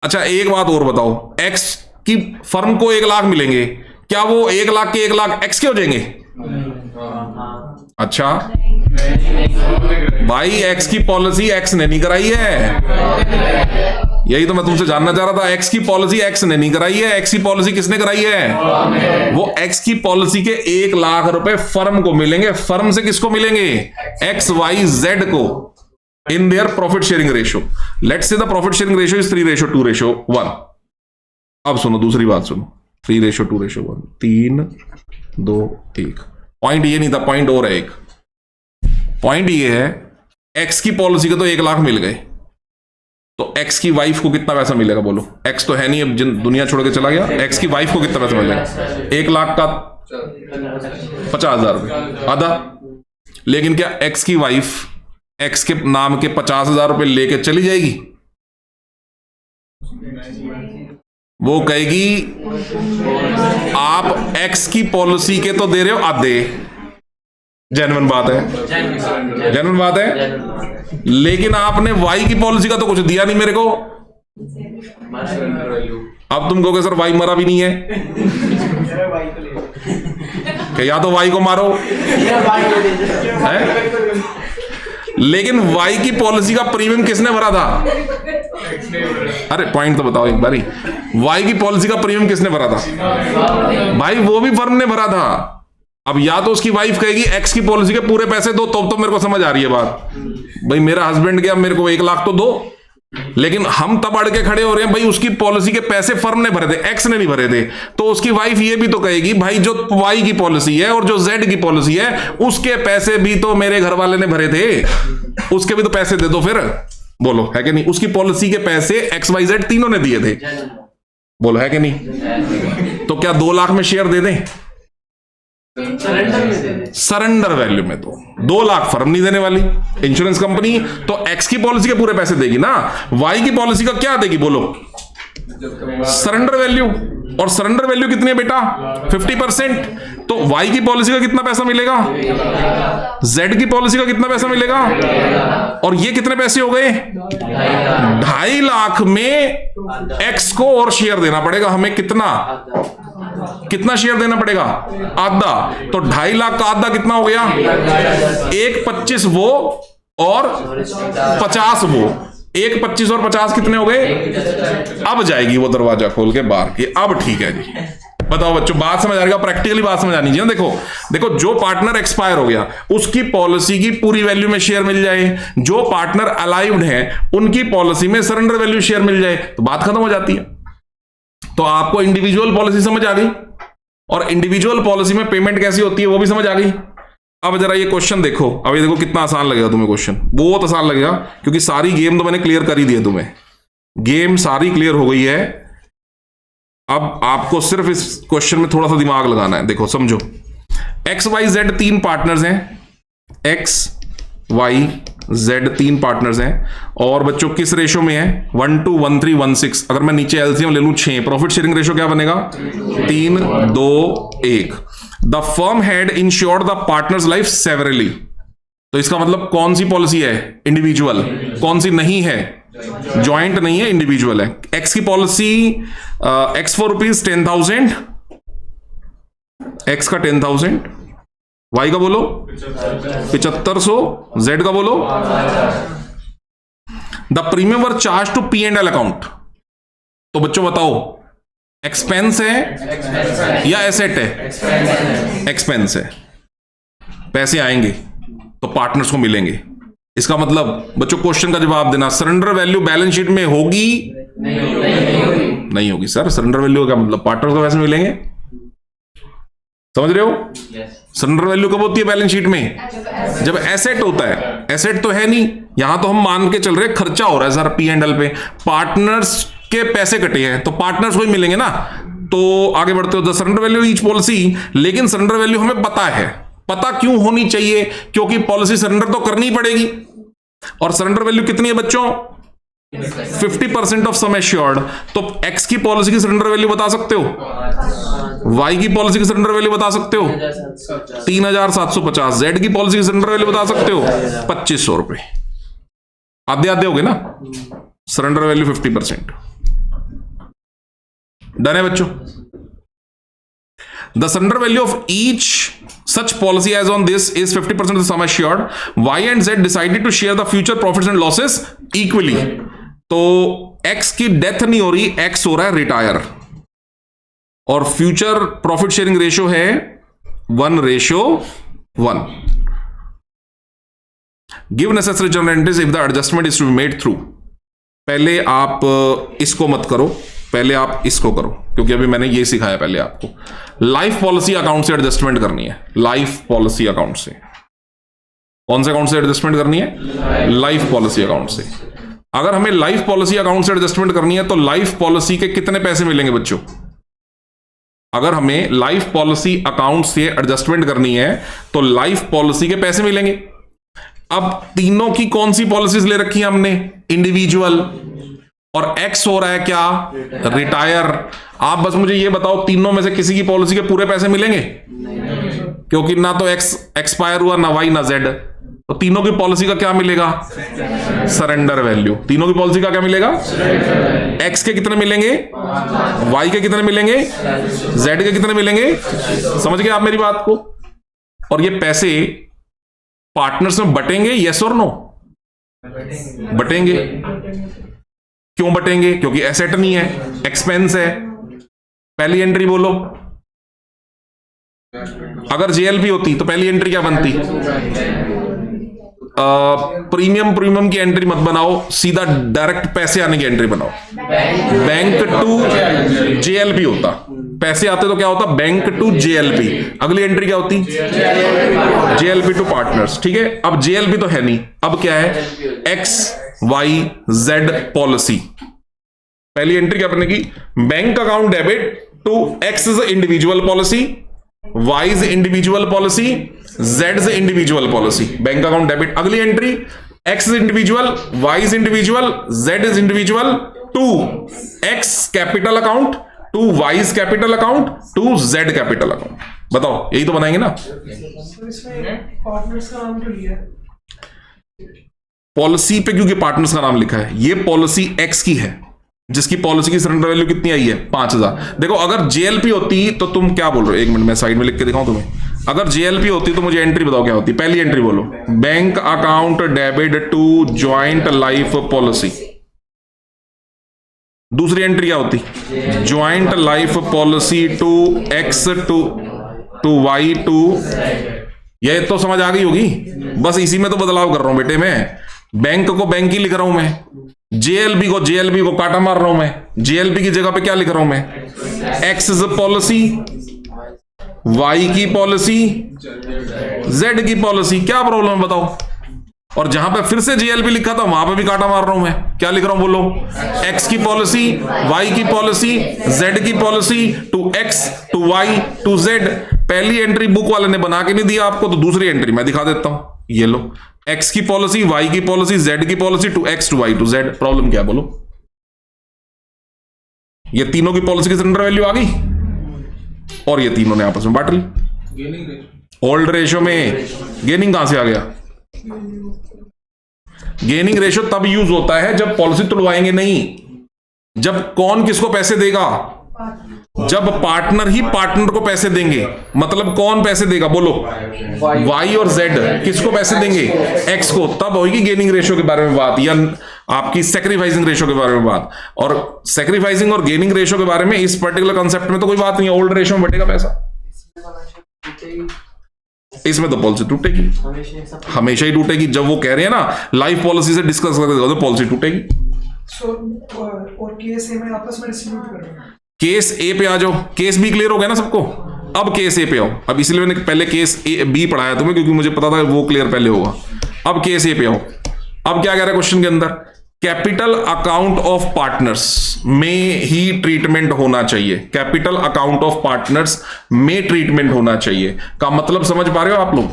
अच्छा एक बात और बताओ, एक्स की फर्म को 1 लाख मिलेंगे, क्या वो 1 लाख के 1 लाख एक्स के हो जाएंगे? अच्छा भाई, एक्स की पॉलिसी एक्स ने नहीं कराई है, यही तो मैं तुमसे जानना चाह रहा था। एक्स की पॉलिसी एक्स ने नहीं कराई है, एक्स की पॉलिसी किसने कराई है? वो एक्स की पॉलिसी के 1 लाख रुपए फर्म को मिलेंगे। फर्म से किसको मिलेंगे? एक्स वाई जेड को, in their profit sharing ratio. Let's say the profit sharing ratio is 3:2:1। अब सुनो दूसरी बात सुनो, 3:2:1, 3, 2, 1। पॉइंट ये नहीं था, पॉइंट और है एक। पॉइंट ये है, एक्स की पॉलिसी के तो 1 लाख मिल गए, तो एक्स की वाइफ को कितना पैसा मिलेगा बोलो? एक्स तो है नहीं, अब जिन दुनिया छोड़ के चला गया, एक्स की वाइफ को कितना पैसा मिलेगा? 1 लाख का 50,000 रुपये, आधा। लेकिन क्या एक्स की वाइफ एक्स के नाम के 50,000 रुपये लेके चली जाएगी? वो कहेगी आप एक्स की पॉलिसी के तो दे रहे हो आधे, जेन्युइन बात है, जेन्युइन बात है, लेकिन आपने वाई की पॉलिसी का तो कुछ दिया नहीं मेरे को। अब तुम कहोगे सर वाई मरा भी नहीं है, कि या तो वाई को मारो है? लेकिन वाई की पॉलिसी का प्रीमियम किसने भरा था? अरे पॉइंट तो बताओ एक बारी, वाई की पॉलिसी का प्रीमियम किसने भरा था? भाई वो भी फर्म ने भरा था, अब या तो उसकी वाइफ कहेगी एक्स की पॉलिसी के पूरे पैसे दो, तो मेरे को समझ आ रही है बात, भाई मेरा हस्बैंड गया, मेरे को 1 लाख तो दो। लेकिन हम तब अड़ के खड़े हो रहे हैं, भाई उसकी पॉलिसी के पैसे फर्म ने भरे थे, एक्स ने नहीं भरे थे। तो उसकी वाइफ ये भी तो कहेगी, भाई जो वाई की पॉलिसी है और जो जेड की पॉलिसी है उसके पैसे भी तो मेरे घर वाले ने भरे थे, उसके भी तो पैसे दे दो फिर। बोलो है कि नहीं? उसकी पॉलिसी के पैसे एक्स वाई जेड तीनों ने दिए थे, बोलो है कि नहीं? तो क्या 2 लाख में शेयर दे दें? सरेंडर में दे दे। सरेंडर वैल्यू में तो 2 लाख फर्म नहीं देने वाली, इंश्योरेंस कंपनी तो एक्स की पॉलिसी के पूरे पैसे देगी ना, वाई की पॉलिसी का क्या देगी बोलो? Surrender value. और सरेंडर वैल्यू कितनी है बेटा? 50%। तो वाई की पॉलिसी का कितना पैसा मिलेगा? जेड की पॉलिसी का कितना पैसा मिलेगा? और ये कितने पैसे हो गए? 2.5 लाख में एक्स को और शेयर देना पड़ेगा हमें। कितना शेयर देना पड़ेगा? आधा। तो 2.5 लाख का आधा कितना हो गया? 1.25 वो और 50 वो। 1.25 और 50 कितने हो गए? अब जाएगी वो दरवाजा खोल के बाहर की। अब ठीक है जी, बताओ बच्चों, बात समझ आ रही है? प्रैक्टिकली बात समझ आनी चाहिए। देखो जो पार्टनर एक्सपायर हो गया उसकी पॉलिसी की पूरी वैल्यू में शेयर मिल जाए, जो पार्टनर अलाइव्ड है उनकी पॉलिसी में सरेंडर वैल्यू शेयर मिल जाए, तो बात खत्म हो जाती है। तो आपको इंडिविजुअल पॉलिसी समझ आ गई, और इंडिविजुअल पॉलिसी में पेमेंट कैसी होती है वो भी समझ आ गई। अब जरा ये क्वेश्चन देखो, अब ये देखो कितना आसान लगेगा तुम्हें क्वेश्चन, बहुत आसान लगेगा, क्योंकि सारी गेम तो मैंने क्लियर कर ही दी है तुम्हें, गेम सारी क्लियर हो गई है। अब आपको सिर्फ इस क्वेश्चन में थोड़ा सा दिमाग लगाना है। देखो समझो, एक्स वाई जेड 3 पार्टनर्स हैं, एक्स वाई जेड 3 पार्टनर्स हैं, और बच्चों किस रेशो में है? 1:13:16। अगर मैं नीचे एलसीएम ले लूं 6, प्रॉफिट शेयरिंग रेशो क्या बनेगा? 3:2:1। The firm had insured the partners life severally. तो इसका मतलब कौन सी पॉलिसी है? इंडिविजुअल। कौन सी नहीं है? जॉइंट नहीं है, इंडिविजुअल है। एक्स की policy, X for rupees 10,000, X का 10,000, वाई का बोलो 7500, जेड का बोलो। The premium were charged to P&L account. तो बच्चों बताओ, एक्सपेंस है या एसेट है? एक्सपेंस है। पैसे आएंगे तो पार्टनर्स को मिलेंगे। इसका मतलब बच्चों क्वेश्चन का जवाब देना, सरेंडर वैल्यू बैलेंस शीट में होगी? नहीं होगी सर। सरेंडर वैल्यू का मतलब पार्टनर्स को पैसे मिलेंगे, समझ रहे हो? सरेंडर वैल्यू कब होती है बैलेंस शीट में? जब एसेट होता है। एसेट तो है नहीं, यहां तो हम मान के चल रहे खर्चा हो रहा है सर P&L पे, पार्टनर्स के पैसे कटे हैं तो पार्टनर्स को ही मिलेंगे ना। तो आगे बढ़ते हो, the surrender value each policy. लेकिन सरेंडर वैल्यू हमें पता है। पता क्यों होनी चाहिए? क्योंकि पॉलिसी सरेंडर तो करनी ही पड़ेगी। और सरेंडर वैल्यू कितनी है बच्चों? 50% ऑफ सम एश्योर्ड। तो एक्स की पॉलिसी की सरेंडर वैल्यू बता सकते हो? वाई की पॉलिसी की सरेंडर वैल्यू बता सकते हो? 3,750। जेड की पॉलिसी की सरेंडर वैल्यू बता सकते हो? 2,500 रुपए। आधे आधे हो गए ना। Surrender value 50%। डन है बच्चों? The surrender value of each such policy as on this is 50% of the sum assured. Y and Z decided to share the future profits and losses equally. तो X की death नहीं हो रही, X हो रहा है रिटायर, और future profit sharing ratio है 1:1। Give necessary journal if the adjustment is to be made through. पहले आप इसको मत करो, पहले आप इसको करो, क्योंकि अभी मैंने ये सिखाया पहले आपको। लाइफ पॉलिसी अकाउंट से एडजस्टमेंट करनी है। लाइफ पॉलिसी अकाउंट से, कौन से अकाउंट से एडजस्टमेंट करनी है? लाइफ पॉलिसी अकाउंट से। अगर हमें लाइफ पॉलिसी अकाउंट से एडजस्टमेंट करनी है तो लाइफ पॉलिसी के कितने पैसे मिलेंगे बच्चों? अगर हमें लाइफ पॉलिसी अकाउंट से एडजस्टमेंट करनी है तो लाइफ पॉलिसी के पैसे मिलेंगे। अब तीनों की कौन सी पॉलिसीज ले रखी है हमने? इंडिविजुअल। और एक्स हो रहा है क्या? रिटायर। आप बस मुझे ये बताओ, तीनों में से किसी की पॉलिसी के पूरे पैसे मिलेंगे? क्योंकि ना तो एक्स एक्सपायर हुआ, ना वाई, ना जेड। तो तीनों की पॉलिसी का क्या मिलेगा? Surrender value. तीनों की पॉलिसी का क्या मिलेगा? एक्स के कितने मिलेंगे? वाई के कितने मिलेंगे? जेड के कितने मिलेंगे? समझ गए आप मेरी बात को? और ये पैसे पार्टनर्स में बटेंगे, यस और नो? बटेंगे। क्यों बटेंगे? क्योंकि एसेट नहीं है, एक्सपेंस है। पहली एंट्री बोलो। अगर जेएलपी होती तो पहली एंट्री क्या बनती? प्रीमियम की एंट्री मत बनाओ, सीधा डायरेक्ट पैसे आने की एंट्री बनाओ। बैंक टू जेएलपी होता, पैसे आते तो क्या होता? Bank to JLP. अगली एंट्री क्या होती? JLP to partners. ठीक है, अब जेएलपी तो है नहीं, अब क्या है? X Y Z policy. पहली एंट्री क्या बनेगी? Bank account debit to X is individual policy, Y is individual policy, Z is individual policy. Bank account debit. अगली entry X is individual, Y is individual, Z is individual to X capital account, to Y's capital account, to Z capital account. बताओ, यही तो बनाएंगे ना? तो इसमें partners का नाम तो लिया है, पॉलिसी पे क्योंकि पार्टनर्स का नाम लिखा है, ये पॉलिसी एक्स की है जिसकी पॉलिसी की सरेंडर वैल्यू कितनी आई है? 5000। देखो अगर जेएलपी होती तो तुम क्या बोल रहे हो? एक मिनट मैं साइड में लिख के दिखाऊं तुम्हें। अगर जेएलपी होती तो मुझे एंट्री बताओ क्या होती? पहली एंट्री बोलो, bank account debit to joint life policy. दूसरी एंट्री क्या होती? Joint life policy to X to Y to. ये तो समझ आ गई होगी, बस इसी में तो बदलाव कर रहा हूं बेटे मैं। बैंक को बैंक ही लिख रहा हूं मैं, जेएलपी को काटा मार रहा हूं मैं। जेएलपी की जगह पे क्या लिख रहा हूं मैं? एक्स इज पॉलिसी, वाई की पॉलिसी, जेड की पॉलिसी। क्या प्रॉब्लम है बताओ? और जहां पे फिर से जेएलपी लिखा था वहां पे भी काटा मार रहा हूं मैं। क्या लिख रहा हूं बोलो? एक्स की पॉलिसी, वाई की पॉलिसी, जेड की policy, to X to Y to Z. पहली एंट्री बुक वाले ने बना के नहीं दिया आपको, तो दूसरी एंट्री मैं दिखा देता हूं। ये लो, एक्स की पॉलिसी, वाई की पॉलिसी, जेड की policy, to X to Y to Z. Problem क्या बोलो? ये तीनों की पॉलिसी की सरेंडर वैल्यू आ गई और ये तीनों ने आपस में बांट ली। ओल्ड रेशो में गेनिंग कहां से आ गया? गेनिंग रेशो तब यूज होता है जब पॉलिसी तुड़वाएंगे नहीं। जब कौन किसको पैसे देगा? जब पार्टनर ही पार्टनर को पैसे देंगे। मतलब कौन पैसे देगा बोलो? वाई और जेड किसको पैसे देंगे? एक्स को। तब होगी गेनिंग रेशियो के बारे में बात, या आपकी सैक्रिफाइसिंग रेशियो के बारे में बात। और सैक्रिफाइसिंग और गेनिंग रेशियो के बारे में इस पर्टिकुलर कंसेप्ट में तो कोई बात नहीं है। ओल्ड रेशियो में बटेगा पैसा, इसमें तो पॉलिसी टूटेगी, हमेशा ही टूटेगी। जब वो कह रहे हैं ना लाइफ पॉलिसी से डिस्कस करके तो पॉलिसी टूटेगी। और केस ए में आपस में डिस्ट्रीब्यूट कर रहे हैं। केस ए पे आ जाओ। केस बी क्लियर हो गया ना सबको? अब केस ए पे आओ। अब इसलिए मैंने पहले केस ए बी पढ़ाया तुम्हें, क्योंकि मुझे पता था वो क्लियर पहले होगा। अब केस ए पे आओ। अब क्या कह रहा है क्वेश्चन के अंदर? कैपिटल अकाउंट ऑफ पार्टनर्स में ही ट्रीटमेंट होना चाहिए। कैपिटल अकाउंट ऑफ पार्टनर्स में ट्रीटमेंट होना चाहिए का मतलब समझ पा रहे हो आप लोग?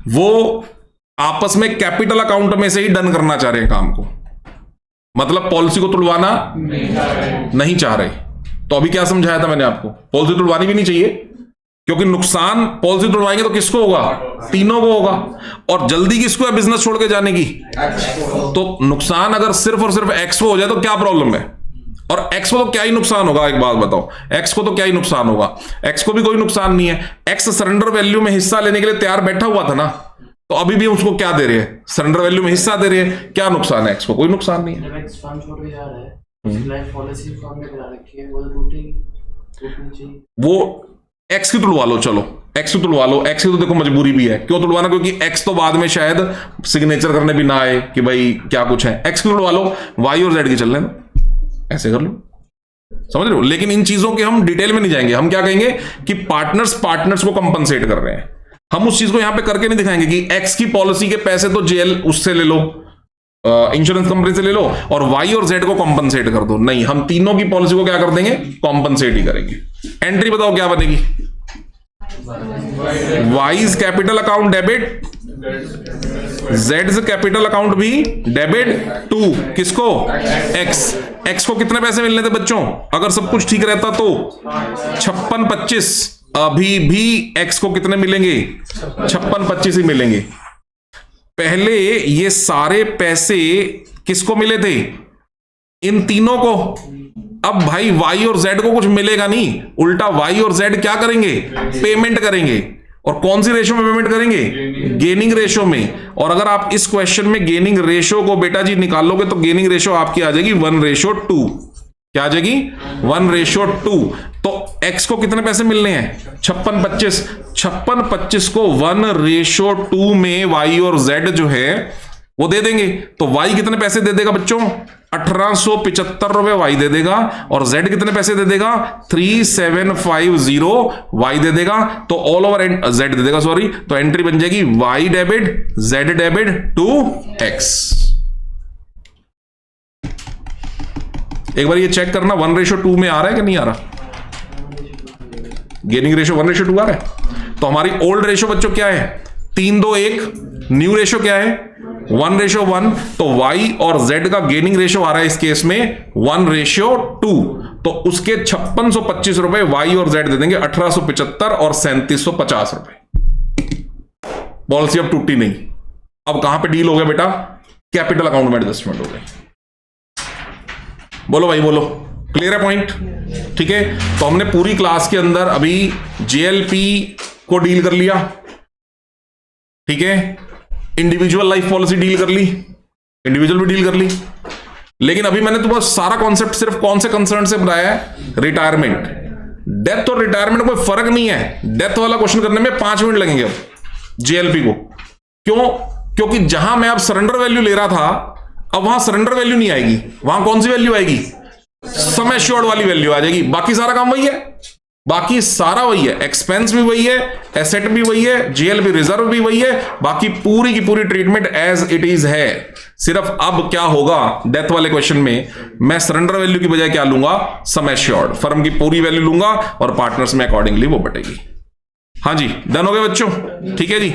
वो आपस में कैपिटल अकाउंट में से ही डन करना चाह रहे हैं काम को। मतलब पॉलिसी को तुड़वाना नहीं चाह रहे। तो अभी क्या समझाया था मैंने आपको? पॉलिसी तुड़वानी भी नहीं चाहिए, क्योंकि नुकसान पॉलिसी तुड़वाएंगे तो किसको होगा? तीनों को होगा। और जल्दी किसको है बिजनेस छोड़ के जाने की? तो नुकसान अगर सिर्फ और सिर्फ एक्स को हो जाए तो क्या प्रॉब्लम है? और एक्स को तो क्या ही नुकसान होगा? एक बात बताओ, एक्स को तो क्या ही नुकसान होगा? एक्स को भी कोई नुकसान नहीं है। एक्स सरेंडर वैल्यू में हिस्सा लेने के लिए तैयार बैठा हुआ था ना, तो अभी भी उसको क्या दे रहे हैं? सरेंडर वैल्यू में हिस्सा दे रहे हैं। क्या नुकसान है एक्स को? कोई नुकसान नहीं है। जब एक्स फंड छोड़ के जा रहा है, लाइफ पॉलिसी फॉर्म में करा रखी है, वो तो टूटेगी, टूटनी चाहिए। वो एक्स की तुड़वा लो, चलो एक्स की तुड़वा लो। एक्स की तो देखो मजबूरी भी है। क्यों तुड़वाना? क्योंकि एक्स तो बाद में शायद सिग्नेचर करने भी ना आए कि भाई क्या कुछ है। एक्स की तुड़वा लो, वाई और जेड की चलने दो, ऐसे कर लो। समझ रहे हो? लेकिन इन चीजों के हम डिटेल में नहीं जाएंगे। हम क्या कहेंगे कि पार्टनर्स को कंपनसेट कर रहे हैं। हम उस चीज को यहां पे करके नहीं दिखाएंगे कि एक्स की पॉलिसी के पैसे तो जेल उससे ले लो, इंश्योरेंस कंपनी से ले लो, और वाई और जेड को कॉम्पनसेट कर दो। नहीं, हम तीनों की पॉलिसी को क्या कर देंगे? कॉम्पनसेट ही करेंगे। एंट्री बताओ क्या बनेगी? Wise capital account debit, Jades capital account भी डेबिट टू किसको? एक्स। एक्स को कितने पैसे मिलने थे बच्चों? अगर सब कुछ ठीक रहता तो 56-25। अभी भी एक्स को कितने मिलेंगे? 56-25 ही मिलेंगे। पहले ये सारे पैसे किसको मिले थे? इन तीनों को। अब भाई वाई और जेड को कुछ मिलेगा नहीं, उल्टा वाई और जेड क्या करेंगे? पेमेंट करेंगे। और कौन सी रेशो में पेमेंट करेंगे? गेनिंग रेशो में। और अगर आप इस क्वेश्चन में गेनिंग रेशो को बेटा जी निकालोगे तो गेनिंग रेशो आपकी आ जाएगी 1:2। क्या आ जाएगी 1:2। तो x को कितने पैसे मिलने हैं 56-25, 56-25 को 1:2 में y और z जो है वो दे देंगे। तो y कितने पैसे दे देगा बच्चों 1875 रुपए y दे देगा, और z कितने पैसे दे देगा 3750 y दे देगा। तो ऑल ओवर z दे देगा, सॉरी। तो एंट्री बन जाएगी y debit z debit to x। एक बार ये चेक करना 1:2 में आ रहा है कि नहीं आ रहा, गेनिंग रेशो 1:2 आ रहा है। तो हमारी ओल्ड रेशो बच्चों क्या है 3-2-1, न्यू रेशो क्या है 1:1। तो y और z का गेनिंग रेशो आ रहा है इस केस में 1:2। तो उसके 5625 रुपए y और z दे देंगे 1875 और 3750 रुपए। पॉलिसी अब टूटी नहीं। अब कहां पे डील हो गया बेटा, कैपिटल अकाउंट में एडजस्टमेंट हो गई। बोलो भाई बोलो, क्लियर है पॉइंट? ठीक है, तो हमने पूरी क्लास के अंदर अभी जेएलपी को डील कर लिया, ठीक है, इंडिविजुअल लाइफ पॉलिसी डील कर ली, इंडिविजुअल भी डील कर ली। लेकिन अभी मैंने तुम्हें सारा कॉन्सेप्ट सिर्फ कौन से कंसर्न से बताया है, रिटायरमेंट। डेथ और रिटायरमेंट में कोई फर्क नहीं है। डेथ वाला क्वेश्चन करने में 5 मिनट लगेंगे अब जेएलपी को। क्यों? क्योंकि जहां मैं अब सरेंडर वैल्यू ले रहा था, अब वहां सरेंडर वैल्यू नहीं आएगी, वहां कौन सी वैल्यू आएगी, सम एश्योर्ड वाली वैल्यू आ जाएगी। बाकी सारा काम वही है, बाकी सारा वही है, एक्सपेंस भी वही है, एसेट भी वही है, जेएलपी रिजर्व भी वही है, बाकी पूरी की पूरी ट्रीटमेंट एज इट इज है। सिर्फ अब क्या होगा डेथ वाले क्वेश्चन में, मैं सरेंडर वैल्यू की बजाय क्या लूंगा, सम एश्योर्ड, फर्म की पूरी वैल्यू लूंगा और पार्टनर्स में अकॉर्डिंगली वो बटेगी। हाँ जी, डन हो गए बच्चों, ठीक है जी।